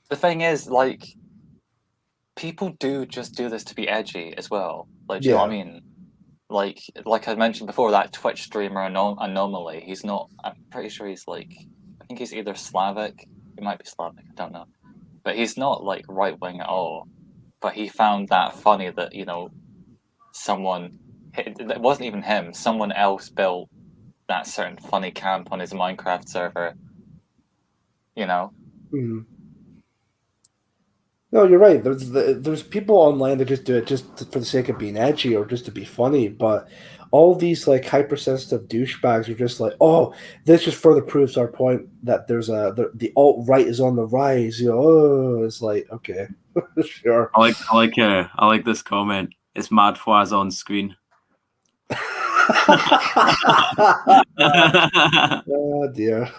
The thing is, like, people do just do this to be edgy as well. Like, do you know what I mean? Like I mentioned before, that Twitch streamer Anomaly. He's not. I'm pretty sure he's like. I think he's either Slavic. He might be Slavic. I don't know. But he's not like right wing at all. But he found that funny that someone. It wasn't even him. Someone else built that certain funny camp on his Minecraft server. You know. Mm-hmm. No, you're right. There's people online that just do it just for the sake of being edgy or just to be funny. But all these like hypersensitive douchebags are just like, oh, this just further proves our point that there's the alt-right is on the rise. It's like, okay, sure. I like this comment. It's Mad Fwaz on screen. Oh dear.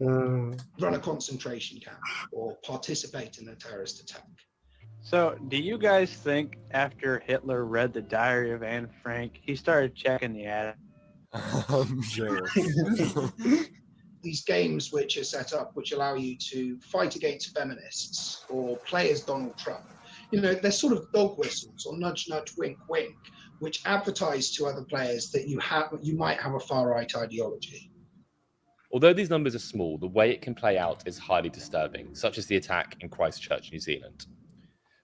Run a concentration camp or participate in a terrorist attack. So, do you guys think after Hitler read the Diary of Anne Frank, he started checking the attic? I'm sure. These games which are set up, which allow you to fight against feminists or play as Donald Trump, they're sort of dog whistles or nudge, nudge, wink, wink, which advertise to other players that you might have a far-right ideology. Although these numbers are small, the way it can play out is highly disturbing, such as the attack in Christchurch, New Zealand.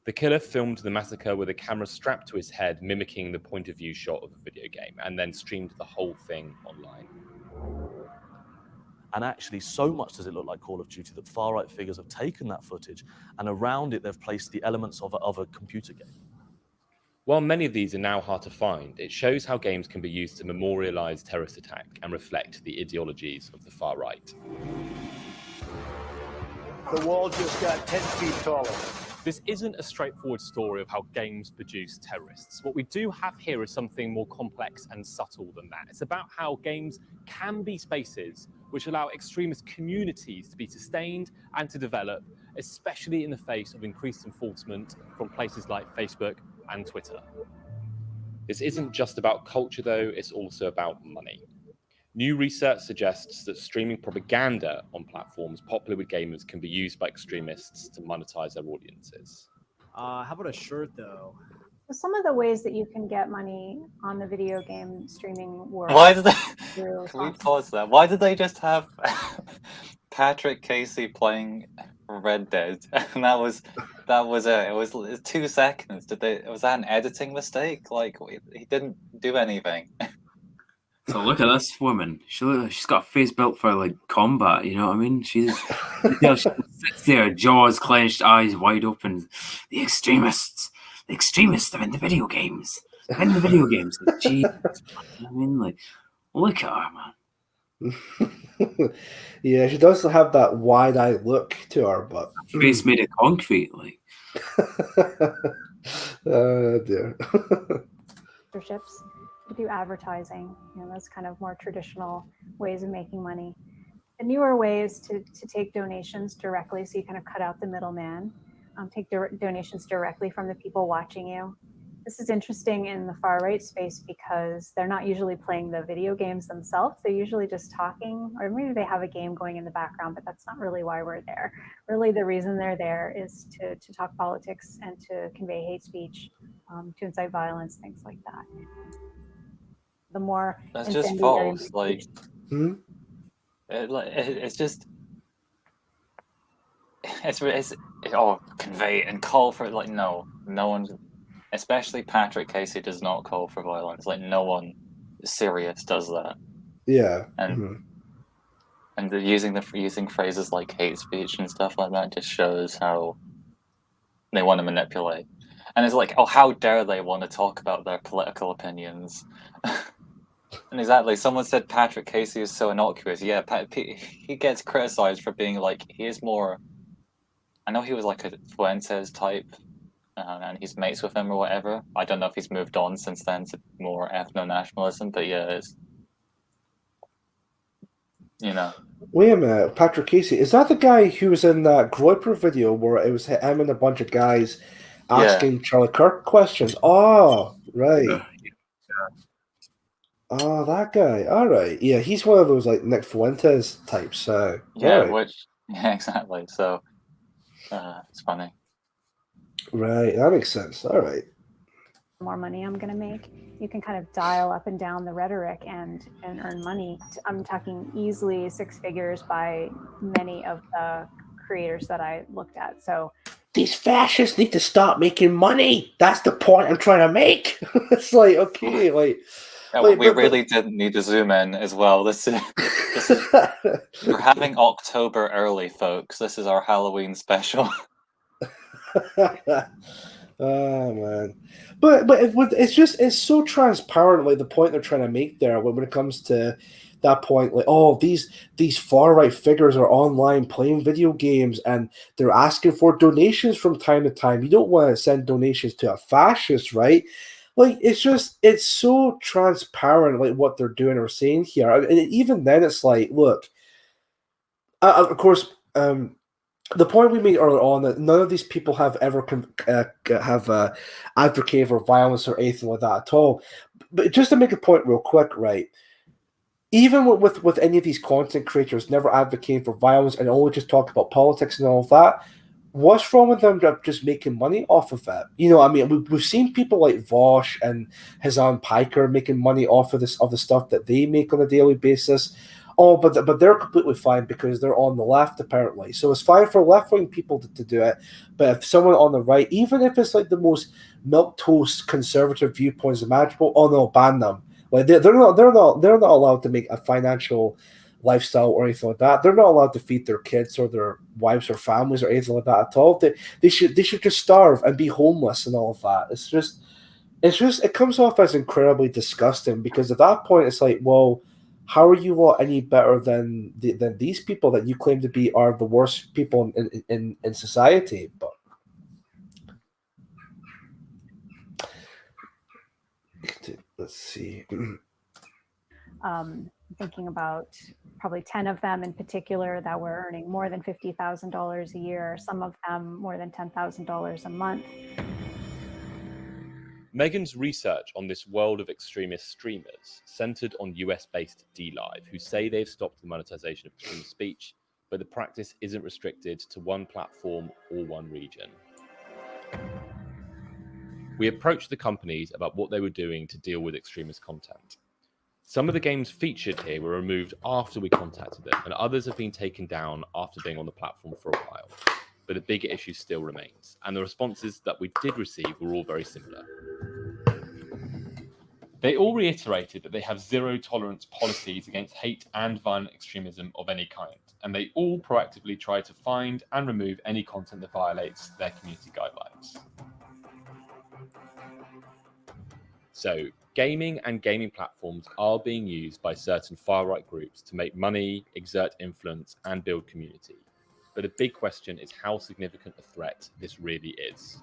The killer filmed the massacre with a camera strapped to his head, mimicking the point of view shot of a video game, and then streamed the whole thing online. And actually, so much does it look like Call of Duty that far-right figures have taken that footage, and around it they've placed the elements of a computer game. While many of these are now hard to find, it shows how games can be used to memorialize terrorist attack and reflect the ideologies of the far right. The wall just got 10 feet taller. This isn't a straightforward story of how games produce terrorists. What we do have here is something more complex and subtle than that. It's about how games can be spaces which allow extremist communities to be sustained and to develop, especially in the face of increased enforcement from places like Facebook and Twitter. This isn't just about culture, though, it's also about money. New research suggests that streaming propaganda on platforms popular with gamers can be used by extremists to monetize their audiences. How about a shirt, though? Some of the ways that you can get money on the video game streaming world. Why did they? Can we pause there? Why did they just have Patrick Casey playing Red Dead, and that was it. It was 2 seconds. Was that an editing mistake? Like he didn't do anything. So look at this woman. She's got a face built for like combat. You know what I mean? She sits there, jaws clenched, eyes wide open. The extremists are in the video games. They're in the video games. Like, geez, I mean, like, look at her, man. Yeah, she does have that wide-eyed look to her, but Face made of concrete, like. Oh dear. Sponsorships, to do advertising, those kind of more traditional ways of making money. The newer ways to take donations directly, so you kind of cut out the middleman, take donations directly from the people watching you. This is interesting in the far right space because they're not usually playing the video games themselves. They're usually just talking, or maybe they have a game going in the background, but that's not really why we're there. Really, the reason they're there is to talk politics and to convey hate speech, to incite violence, things like that. The more That's just incendiary false. Like, it's just it's convey and call for it. Like, no one, especially Patrick Casey, does not call for violence. Like, no one serious does that. Yeah. And and using phrases like hate speech and stuff like that just shows how they want to manipulate. And it's like, oh, how dare they want to talk about their political opinions? And exactly, someone said Patrick Casey is so innocuous. Yeah, he gets criticized for being like, he is more. I know he was like a Fuentes type, and he's mates with him or whatever. I don't know if he's moved on since then to more ethno-nationalism, but yeah, it's, Wait a minute, Patrick Casey, is that the guy who was in that Groiper video where it was him and a bunch of guys asking Charlie Kirk questions? Oh, right. Oh, that guy. All right. Yeah, he's one of those like Nick Fuentes types. yeah, Right. exactly. So it's funny. Right, that makes sense. All right. More money I'm going to make, you can kind of dial up and down the rhetoric and earn money. I'm talking easily 6 figures by many of the creators that I looked at. So these fascists need to stop making money. That's the point I'm trying to make. It's like, okay, like. Yeah, we really didn't need to zoom in as well. This is we're having October early, folks. This is our Halloween special. Oh man, but it's so transparent. Like the point they're trying to make there, when it comes to that point, like, oh, these far right figures are online playing video games and they're asking for donations from time to time. You don't want to send donations to a fascist, right? Like it's so transparent, like what they're doing or saying here. And even then, it's like, look, of course. The point we made earlier on that none of these people have ever advocated for violence or anything like that at all. But just to make a point real quick, right? Even with any of these content creators never advocating for violence and only just talk about politics and all of that, what's wrong with them just making money off of it? I mean, we've seen people like Vosh and Hazan Piker making money off of the stuff that they make on a daily basis. Oh, but they're completely fine because they're on the left, apparently. So it's fine for left-wing people to do it. But if someone on the right, even if it's like the most milquetoast conservative viewpoints imaginable, oh no, ban them. Like they're not allowed to make a financial lifestyle or anything like that. They're not allowed to feed their kids or their wives or families or anything like that at all. They should just starve and be homeless and all of that. It's just it comes off as incredibly disgusting because at that point it's like, well, how are you all any better than these people that you claim to be are the worst people in society? But let's see. Thinking about probably 10 of them in particular that were earning more than $50,000 a year, some of them more than $10,000 a month. Megan's research on this world of extremist streamers centered on US-based DLive, who say they've stopped the monetization of extreme speech, but the practice isn't restricted to one platform or one region. We approached the companies about what they were doing to deal with extremist content. Some of the games featured here were removed after we contacted them, and others have been taken down after being on the platform for a while. But the bigger issue still remains, and the responses that we did receive were all very similar. They all reiterated that they have zero tolerance policies against hate and violent extremism of any kind, and they all proactively try to find and remove any content that violates their community guidelines. So, gaming and gaming platforms are being used by certain far-right groups to make money, exert influence, and build community. But the big question is how significant a threat this really is.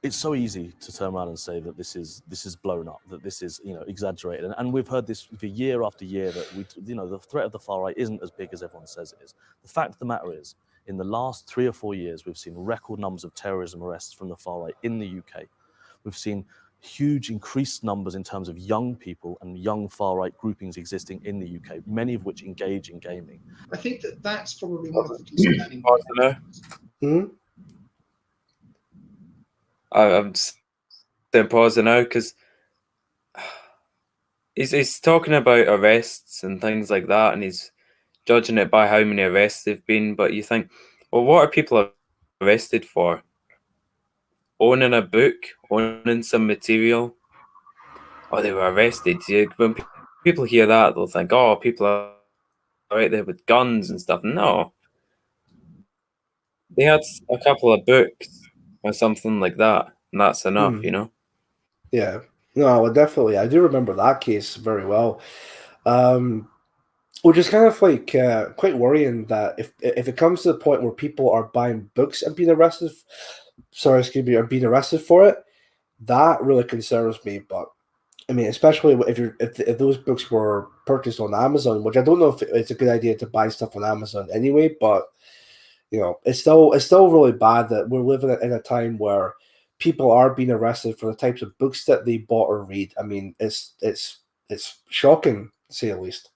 It's so easy to turn around and say that this is blown up, that this is exaggerated, and we've heard this for year after year that the threat of the far right isn't as big as everyone says it is. The fact of the matter is, in the last 3 or 4 years, we've seen record numbers of terrorism arrests from the far right in the UK. We've seen huge increased numbers in terms of young people and young far-right groupings existing in the UK, many of which engage in gaming. I think that that's probably one of the concerning things. I'm just pausing now because he's talking about arrests and things like that, and he's judging it by how many arrests they've been. But you think, well, what are people arrested for? Owning a book, owning some material? Oh, they were arrested. When people hear that, they'll think, oh, people are out there with guns and stuff. No. They had a couple of books or something like that, and that's enough, you know? Yeah. No, well, definitely. I do remember that case very well. Which is kind of like quite worrying that if it comes to the point where people are buying books and being arrested, are being arrested for it, that really concerns me. But I mean, especially if those books were purchased on Amazon, which I don't know if it's a good idea to buy stuff on Amazon anyway, but it's still really bad that we're living in a time where people are being arrested for the types of books that they bought or read. I mean, it's shocking to say the least.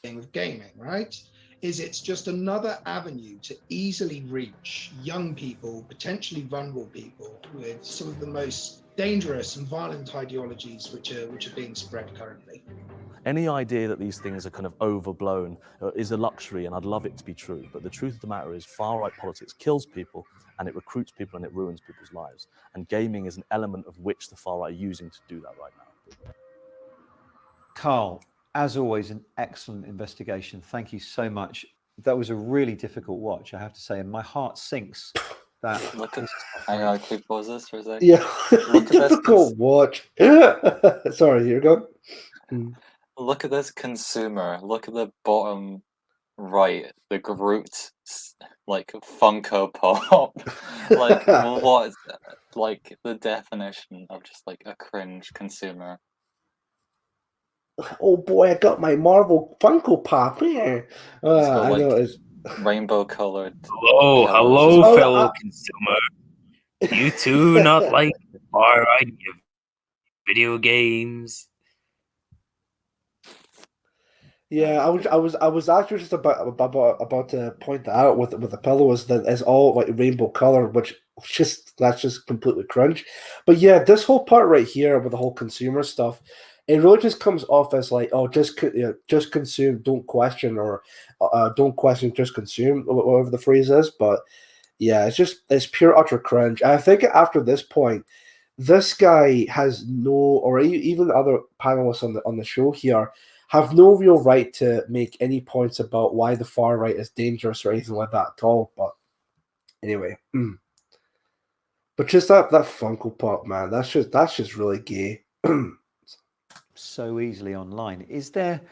With gaming, right? Is it's just another avenue to easily reach young people, potentially vulnerable people with some of the most dangerous and violent ideologies which are being spread currently. Any idea that these things are kind of overblown is a luxury, and I'd love it to be true. But the truth of the matter is far-right politics kills people, and it recruits people, and it ruins people's lives. And gaming is an element of which the far-right are using to do that right now. Carl, as always, an excellent investigation. Thank you so much. That was a really difficult watch, I have to say, and my heart sinks. That Hang on, can we pause this for a second? Yeah, difficult watch. Sorry, you're going. Look at this consumer. Look at the bottom right, the Groot, like Funko Pop. Like what? Like the definition of just like a cringe consumer. Oh boy, I got my Marvel Funko Pop. Yeah, got, I like, know it's rainbow colored. Hello, fellow consumer. You too not like the far right of video games? Yeah, I was actually just about to point that out with the pillows that is all like rainbow color, which that's just completely cringe. But yeah, this whole part right here with the whole consumer stuff, it really just comes off as like, oh, just consume, don't question, or don't question, just consume, whatever the phrase is. But yeah, it's pure utter cringe. And I think after this point, this guy has no, or even other panelists on the show here have no real right to make any points about why the far right is dangerous or anything like that at all. But anyway, but just that Funko Pop, man, that's just really gay. So easily online. Is there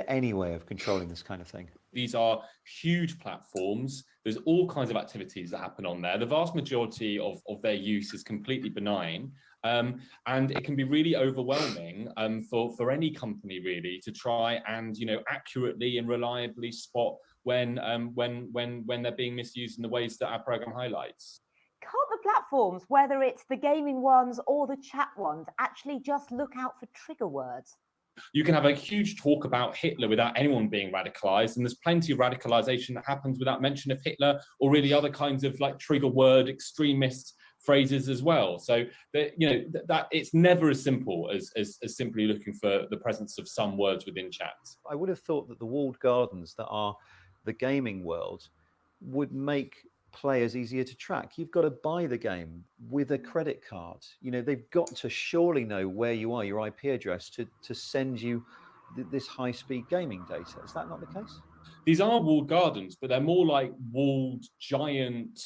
any way of controlling this kind of thing? These are huge platforms. There's all kinds of activities that happen on there. The vast majority of their use is completely benign. And it can be really overwhelming for any company really to try and accurately and reliably spot when they're being misused in the ways that our program highlights. Can't the platforms, whether it's the gaming ones or the chat ones, actually just look out for trigger words? You can have a huge talk about Hitler without anyone being radicalized, and there's plenty of radicalization that happens without mention of Hitler or really other kinds of like trigger word extremist phrases as well. So that that it's never as simple as simply looking for the presence of some words within chat. I would have thought that the walled gardens that are the gaming world would make players easier to track. You've got to buy the game with a credit card. They've got to surely know where you are, your IP address, to send you this high-speed gaming data. Is that not the case? These are walled gardens, but they're more like walled, giant,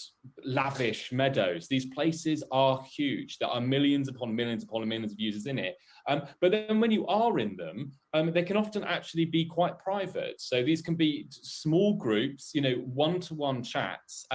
lavish meadows. These places are huge. There are millions upon millions upon millions of users in it. But then when you are in them, they can often actually be quite private. So these can be small groups, one-to-one chats.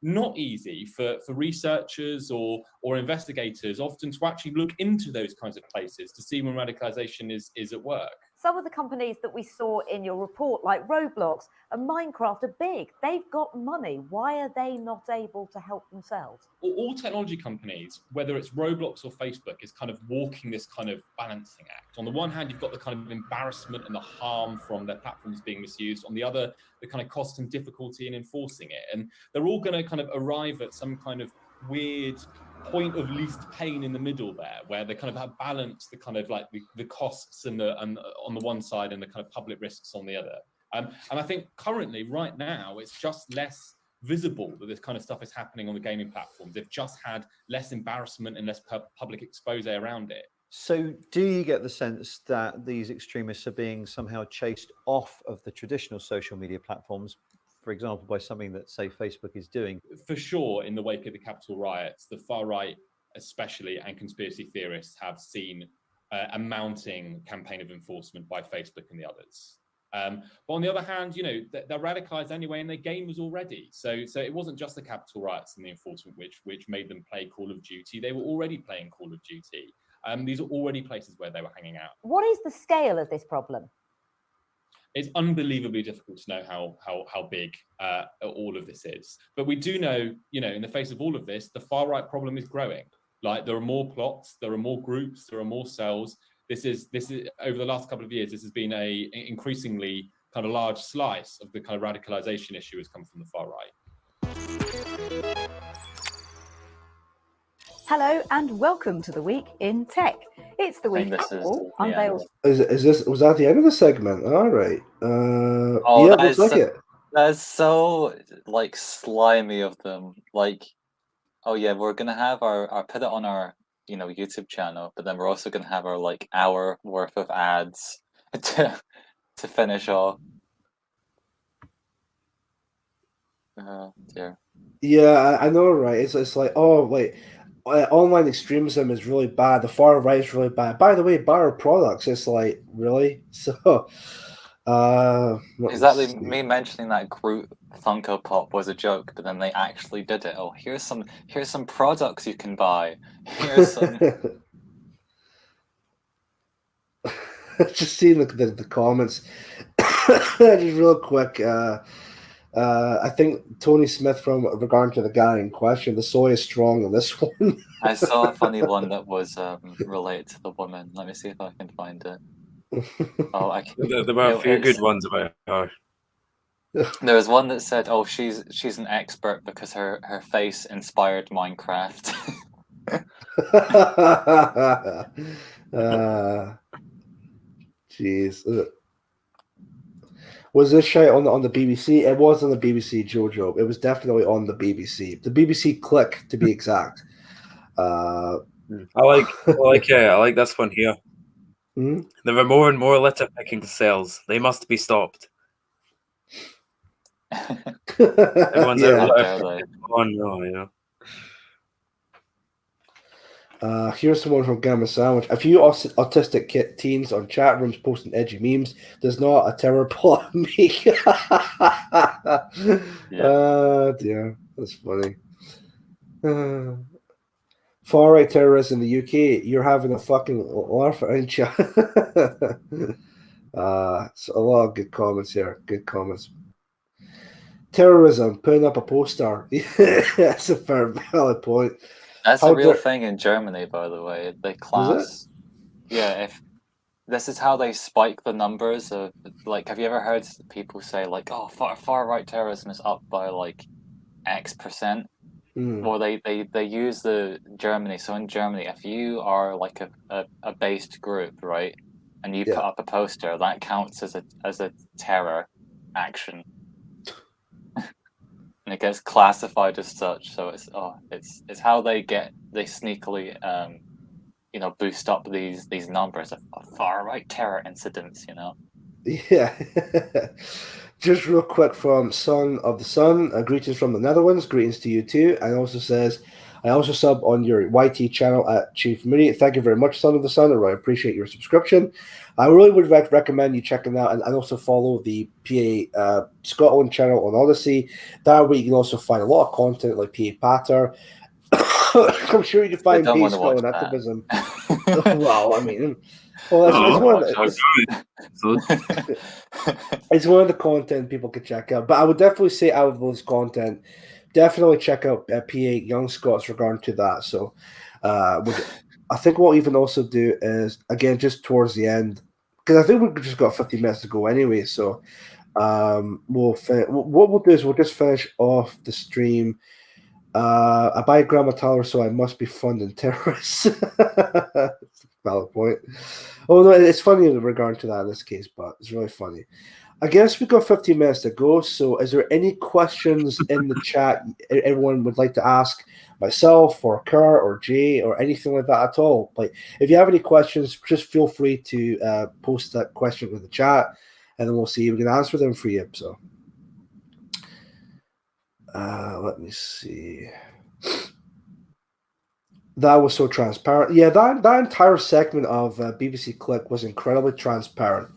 Not easy for researchers or investigators often to actually look into those kinds of places to see when radicalization is at work. Some of the companies that we saw in your report, like Roblox and Minecraft, are big. They've got money. Why are they not able to help themselves? All technology companies, whether it's Roblox or Facebook, is kind of walking this kind of balancing act. On the one hand, you've got the kind of embarrassment and the harm from their platforms being misused. On the other, the kind of cost and difficulty in enforcing it. And they're all going to kind of arrive at some kind of weird point of least pain in the middle there, where they kind of have balanced the kind of like the costs and on the one side and the kind of public risks on the other. And I think currently, right now, it's just less visible that this kind of stuff is happening on the gaming platforms. They've just had less embarrassment and less public expose around it. So do you get the sense that these extremists are being somehow chased off of the traditional social media platforms, for example, by something that, say, Facebook is doing? For sure, in the wake of the Capitol riots, the far right especially and conspiracy theorists have seen a mounting campaign of enforcement by Facebook and the others. But on the other hand, they're radicalized anyway, and their game was already. So it wasn't just the Capitol riots and the enforcement which made them play Call of Duty. They were already playing Call of Duty. These are already places where they were hanging out. What is the scale of this problem? It's unbelievably difficult to know how big all of this is. But we do know, in the face of all of this, the far right problem is growing. Like, there are more plots, there are more groups, there are more cells. This is over the last couple of years, this has been a increasingly kind of large slice of the kind of radicalization issue has come from the far right. Hello and welcome to the Week in Tech. It's the week Apple unveils. Was that the end of the segment? All right. Oh, yeah, that looks is like it. That is so like slimy of them. Like, oh yeah, we're gonna have our put it on our YouTube channel, but then we're also gonna have our like hour worth of ads to finish off. Dear. Yeah, I know, right? It's like, oh wait, online extremism is really bad. The far right is really bad. By the way, buy our products. It's like, really? So, Exactly. Me mentioning that Groot Funko Pop was a joke, but then they actually did it. Oh, here's some products you can buy. Here's some. Just seeing the comments. Just real quick. I think Tony Smith from regarding to the guy in question, the soy is strong on this one. I saw a funny one that was related to the woman. Let me see if I can find it. Oh, I can. There were a few good ones about her. There was one that said, "Oh, she's an expert because her face inspired Minecraft." Jeez. Was this shit on the BBC? It was on the BBC, Jojo. It was definitely on the BBC. The BBC Click, to be exact. I like this one here. Hmm? There are more and more litter picking cells. They must be stopped. Everyone's Here's someone from Gamma Sandwich. A few autistic teens on chat rooms posting edgy memes. There's not a terror plot me. Dear, that's funny. Far right terrorists in the UK. You're having a fucking laugh, aren't you? So a lot of good comments here. Good comments. Terrorism, putting up a poster. That's a fair, valid point. That's a real thing in Germany, by the way. They class. Is Yeah, if this is how they spike the numbers of like, have you ever heard people say like, "Oh, far right terrorism is up by like X%," Well, they use the Germany. So in Germany, if you are like a based group, right, and you put up a poster, that counts as a terror action, and it gets classified as such. So it's how they sneakily boost up these numbers of far right terror incidents. Yeah. Just real quick from Son of the Sun, greetings from the Netherlands. Greetings to you too. And also says, I also sub on your YT channel at Chief Mooney. Thank you very much, Son of the Sun. I really appreciate your subscription. I really would recommend you checking out and also follow the PA Scotland channel on Odyssey. That way you can also find a lot of content like PA Patter. I'm sure you can find PA Scotland activism. Well, I mean, well, it's one of the, it's one of the content people could check out. But I would definitely say out of those content, definitely check out PA Young Scots regarding to that. So, I think what we'll even also do is again just towards the end, because I think we've just got 50 minutes to go anyway. So, what we'll do is we'll just finish off the stream. I buy Grandma Tyler, so I must be funding terrorists. Valid point. Oh no, it's funny in regard to that in this case, but it's really funny. I guess we've got 15 minutes to go. So, is there any questions in the chat everyone would like to ask myself or Kurt or Jay or anything like that at all? Like, if you have any questions, just feel free to post that question in the chat, and then we'll see if we can answer them for you. So, let me see. That was so transparent. Yeah, that entire segment of BBC Click was incredibly transparent.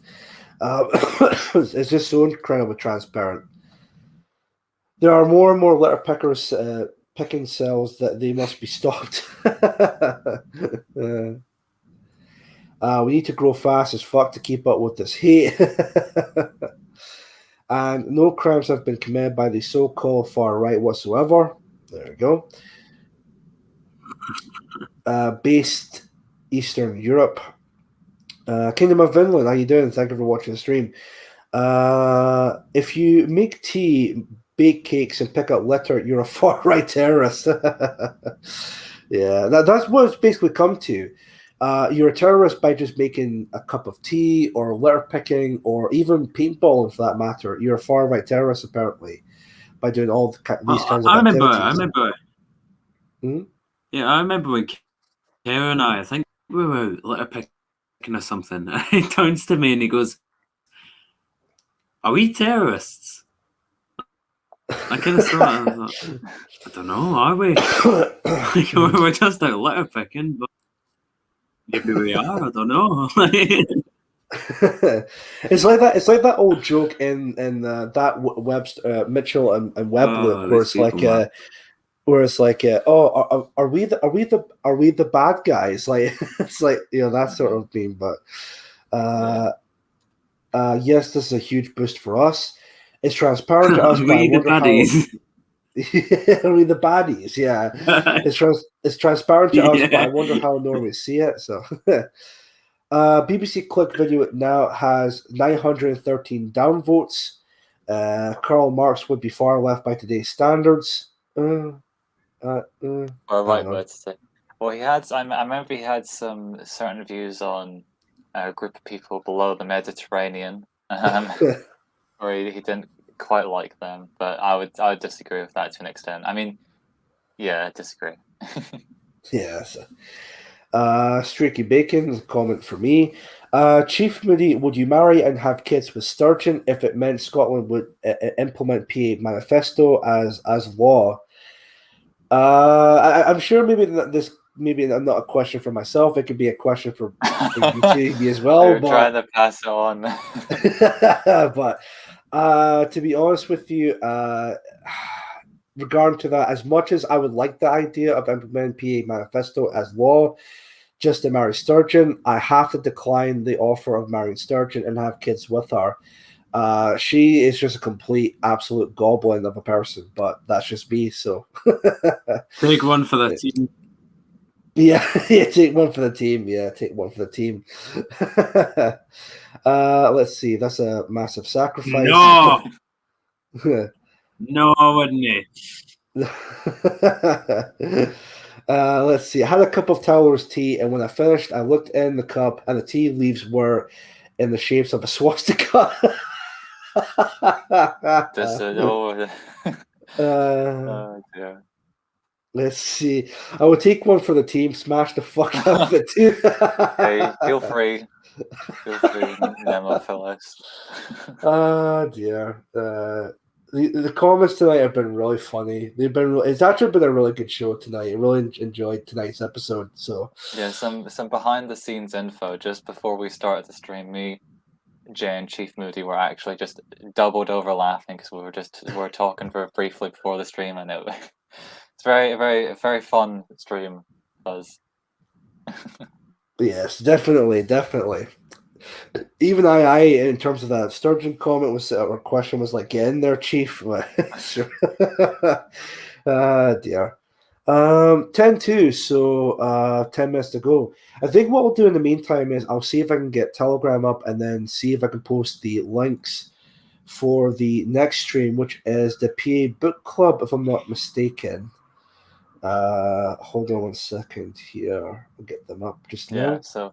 It's just so incredibly transparent. There are more and more litter pickers picking cells that they must be stopped. We need to grow fast as fuck to keep up with this hate. And no crimes have been committed by the so-called far right whatsoever. There we go. Based Eastern Europe. Kingdom of Vinland, how you doing? Thank you for watching the stream. If you make tea, bake cakes, and pick up litter, you're a far-right terrorist. Yeah, that's what it's basically come to. You're a terrorist by just making a cup of tea or litter picking or even paintballing for that matter. You're a far-right terrorist, apparently, by doing all these kinds of activities. I remember. Hmm? Yeah, I remember when Kara and I think we were litter picking or something. And he turns to me and he goes, "Are we terrorists?" I kind of thought, I don't know, are we? We're just out litter picking, but maybe we are. I don't know. It's like that. It's like that old joke in that Webster Mitchell and Webb where it's like oh, are we the bad guys? Like it's like that sort of theme. But yes, this is a huge boost for us. It's transparent to us, but I wonder how. Are we the baddies? Yeah, it's transparent to us, but I wonder how normies see it. So. BBC Click video now has 913 downvotes. Karl Marx would be far left by today's standards. Well, right word to say. Well, he had. I remember he had some certain views on a group of people below the Mediterranean, where he didn't quite like them. But I would disagree with that to an extent. I mean, yeah, I disagree. Yes. Streaky Bacon, comment for me. Chief Moody, would you marry and have kids with Sturgeon if it meant Scotland would implement PA manifesto as law? I'm sure maybe not a question for myself. It could be a question for you two as well. You're trying to pass it on. But to be honest with you, regarding to that, as much as I would like the idea of implementing PA manifesto as law, just to marry Sturgeon, I have to decline the offer of marrying Sturgeon and have kids with her. She is just a complete, absolute goblin of a person, but that's just me. So take one for the team. Yeah, take one for the team. Yeah, take one for the team. Let's see. That's a massive sacrifice. No, no, I wouldn't. Let's see. I had a cup of Towler's tea, and when I finished, I looked in the cup, and the tea leaves were in the shapes of a swastika. This oh, Uh, dear. let's see. I would take one for the team, smash the fuck out of it too. Hey, feel free. Feel free, Nemo Phyllis. Oh dear. The comments tonight have been really funny. They've been. It's actually been a really good show tonight. I really enjoyed tonight's episode. So Yeah, some behind the scenes info. Just before we started the stream, me, Jay, and Chief Moody were actually just doubled over laughing because we were talking very briefly before the stream, and it's very fun stream. Buzz. yes, definitely. Even I, in terms of that Sturgeon comment was or question was like, get in there, Chief. Sure. Dear. 10-2, so 10 minutes to go. I think what I'll do in the meantime is I'll see if I can get Telegram up and then see if I can post the links for the next stream, which is the PA Book Club, if I'm not mistaken. Hold on 1 second here. I'll get them up just now. Yeah, so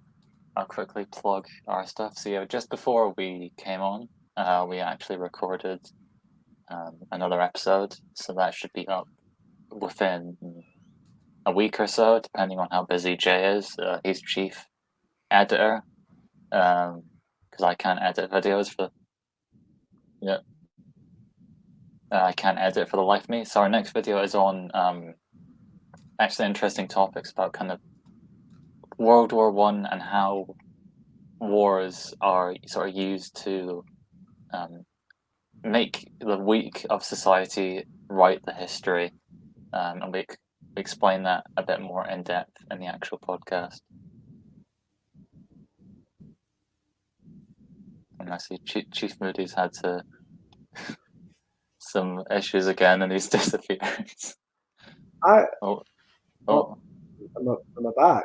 I'll quickly plug our stuff. So yeah, just before we came on, we actually recorded another episode, so that should be up within a week or so, depending on how busy Jay is. He's chief editor, because I can't edit videos for. Yeah. I can't edit for the life of me. So our next video is on actually interesting topics about kind of World War One and how wars are sort of used to make the weak of society write the history, and we explain that a bit more in depth in the actual podcast. And I see Chief Moody's had some issues again, and he's disappeared. I'm back.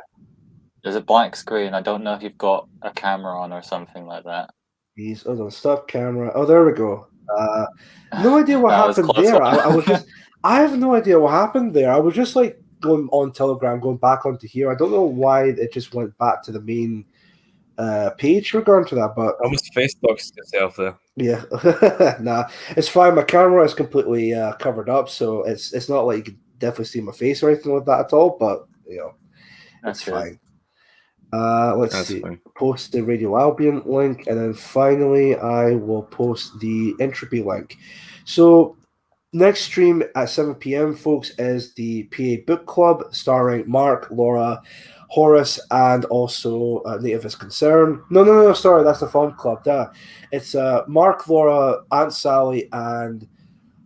There's a black screen. I don't know if you've got a camera on or something like that. Please, hold on, stop camera. Oh, there we go. No idea what happened there. I was just, I have no idea what happened there. I was just like going on Telegram, going back onto here. I don't know why it just went back to the main page regarding to that, but almost Facebook's yourself there. Yeah, nah, it's fine. My camera is completely covered up, so it's not like you can definitely see my face or anything like that at all. But you know, it's fine. Let's see. Post the Radio Albion link, and then finally, I will post the Entropy link. So next stream at 7 p.m., folks, is the PA Book Club starring Mark, Laura, Horace, and also Native is Concerned. No, sorry, that's the Fun Club. It's Mark, Laura, Aunt Sally, and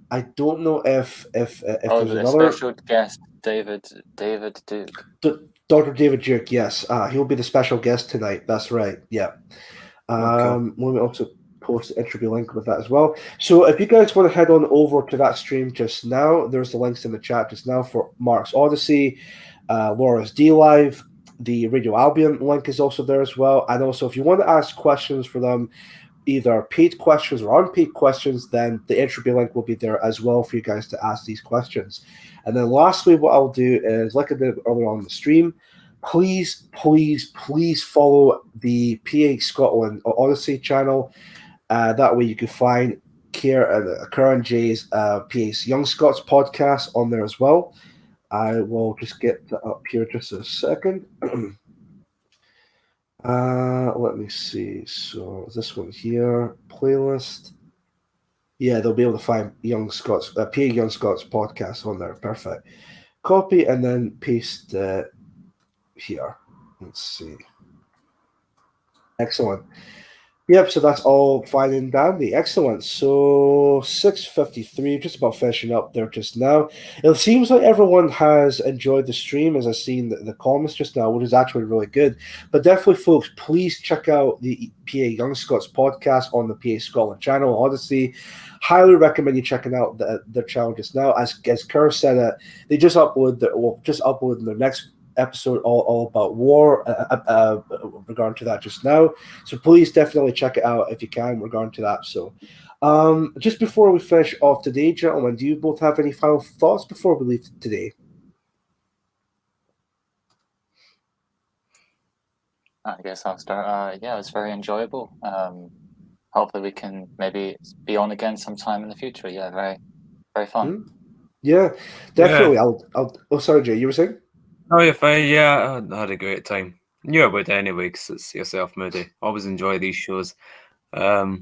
I don't know if there's another special guest, David Duke. Dr. David Duke. Yes, he'll be the special guest tonight. That's right. Yeah. Let me also post the Entropy link with that as well. So if you guys want to head on over to that stream just now, there's the links in the chat just now for Mark's Odyssey, Laura's D Live. The Radio Albion link is also there as well. And also, if you want to ask questions for them, either paid questions or unpaid questions, then the Entropy link will be there as well for you guys to ask these questions. And then lastly, what I'll do is, like I did earlier on the stream, please follow the PA Scotland Odyssey channel. That way you can find Karen J's PA's Young Scots podcast on there as well. I will just get up here just a second. Let me see. So this one here, playlist. Yeah, they'll be able to find Young Scots, PA Young Scots podcast on there. Perfect. Copy and then paste here. Let's see. Excellent. Yep, so that's all fine and dandy. Excellent. So 6:53, just about finishing up there just now. It seems like everyone has enjoyed the stream, as I've seen the comments just now, which is actually really good. But definitely, folks, please check out the PA Young Scots podcast on the PA Scotland channel, Odyssey. Highly recommend you checking out their channel just now. As Kerr said, they just uploaded their next episode all about war regarding to that just now. So please definitely check it out if you can regarding to that. So just before we finish off today, gentlemen, do you both have any final thoughts before we leave today? I guess I'll start. Yeah, it was very enjoyable. Hopefully we can maybe be on again sometime in the future. Yeah, very fun. Yeah, definitely. Oh, sorry, Jay, you were saying? Oh, you're fine. Yeah, I had a great time. Knew I would anyway, because it's yourself, Moody. Always enjoy these shows. Yeah,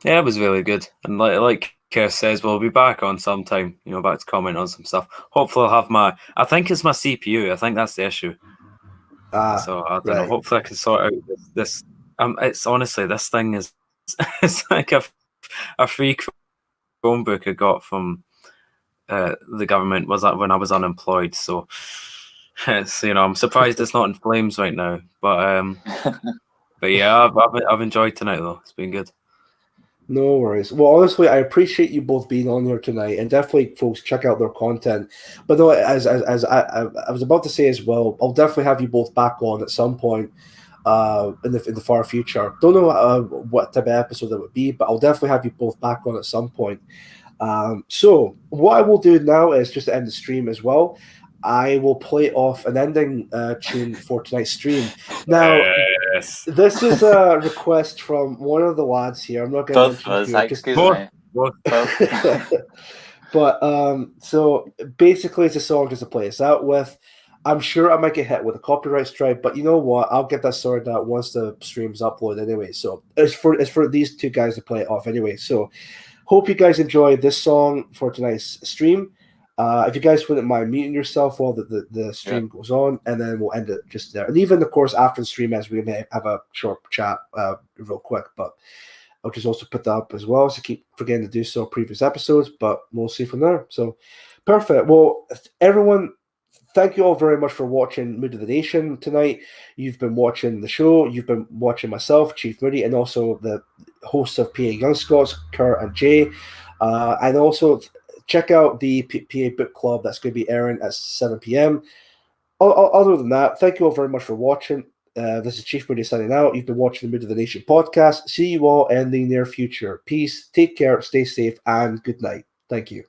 it was really good. And like Keir says, we'll be back on sometime, back to comment on some stuff. Hopefully I'll have I think it's my CPU. I think that's the issue. So I don't know. Right. Hopefully I can sort out this. It's honestly, this thing is it's like a free Chromebook I got from the government was that when I was unemployed. So it's I'm surprised it's not in flames right now. But yeah, I've enjoyed tonight though. It's been good. No worries. Well, honestly, I appreciate you both being on here tonight, and definitely, folks, check out their content. But no, as I was about to say as well, I'll definitely have you both back on at some point in the far future. Don't know what type of episode that would be, but I'll definitely have you both back on at some point. So what I will do now is just to end the stream as well. I will play off an ending tune for tonight's stream. Now, this is a request from one of the lads here. I'm not going to mention who. Excuse me. But so basically, it's a song just to play us out with. I'm sure I might get hit with a copyright strike, but you know what? I'll get that sorted out once the stream's uploaded anyway. So it's for these two guys to play it off anyway. So hope you guys enjoyed this song for tonight's stream. If you guys wouldn't mind muting yourself while the stream goes on, and then we'll end it just there. And even, of course, after the stream, as we may have a short chat real quick, but I'll just also put that up as well. So keep forgetting to do so previous episodes, but we'll see from there. So perfect. Well, everyone, thank you all very much for watching Mood of the Nation tonight. You've been watching the show. You've been watching myself, Chief Moody, and also the hosts of PA Young Scots, Kurt and Jay. And also check out the PA Book Club that's going to be airing at 7 p.m. Other than that, thank you all very much for watching. This is Chief Moody signing out. You've been watching the Mood of the Nation podcast. See you all in the near future. Peace, take care, stay safe, and good night. Thank you.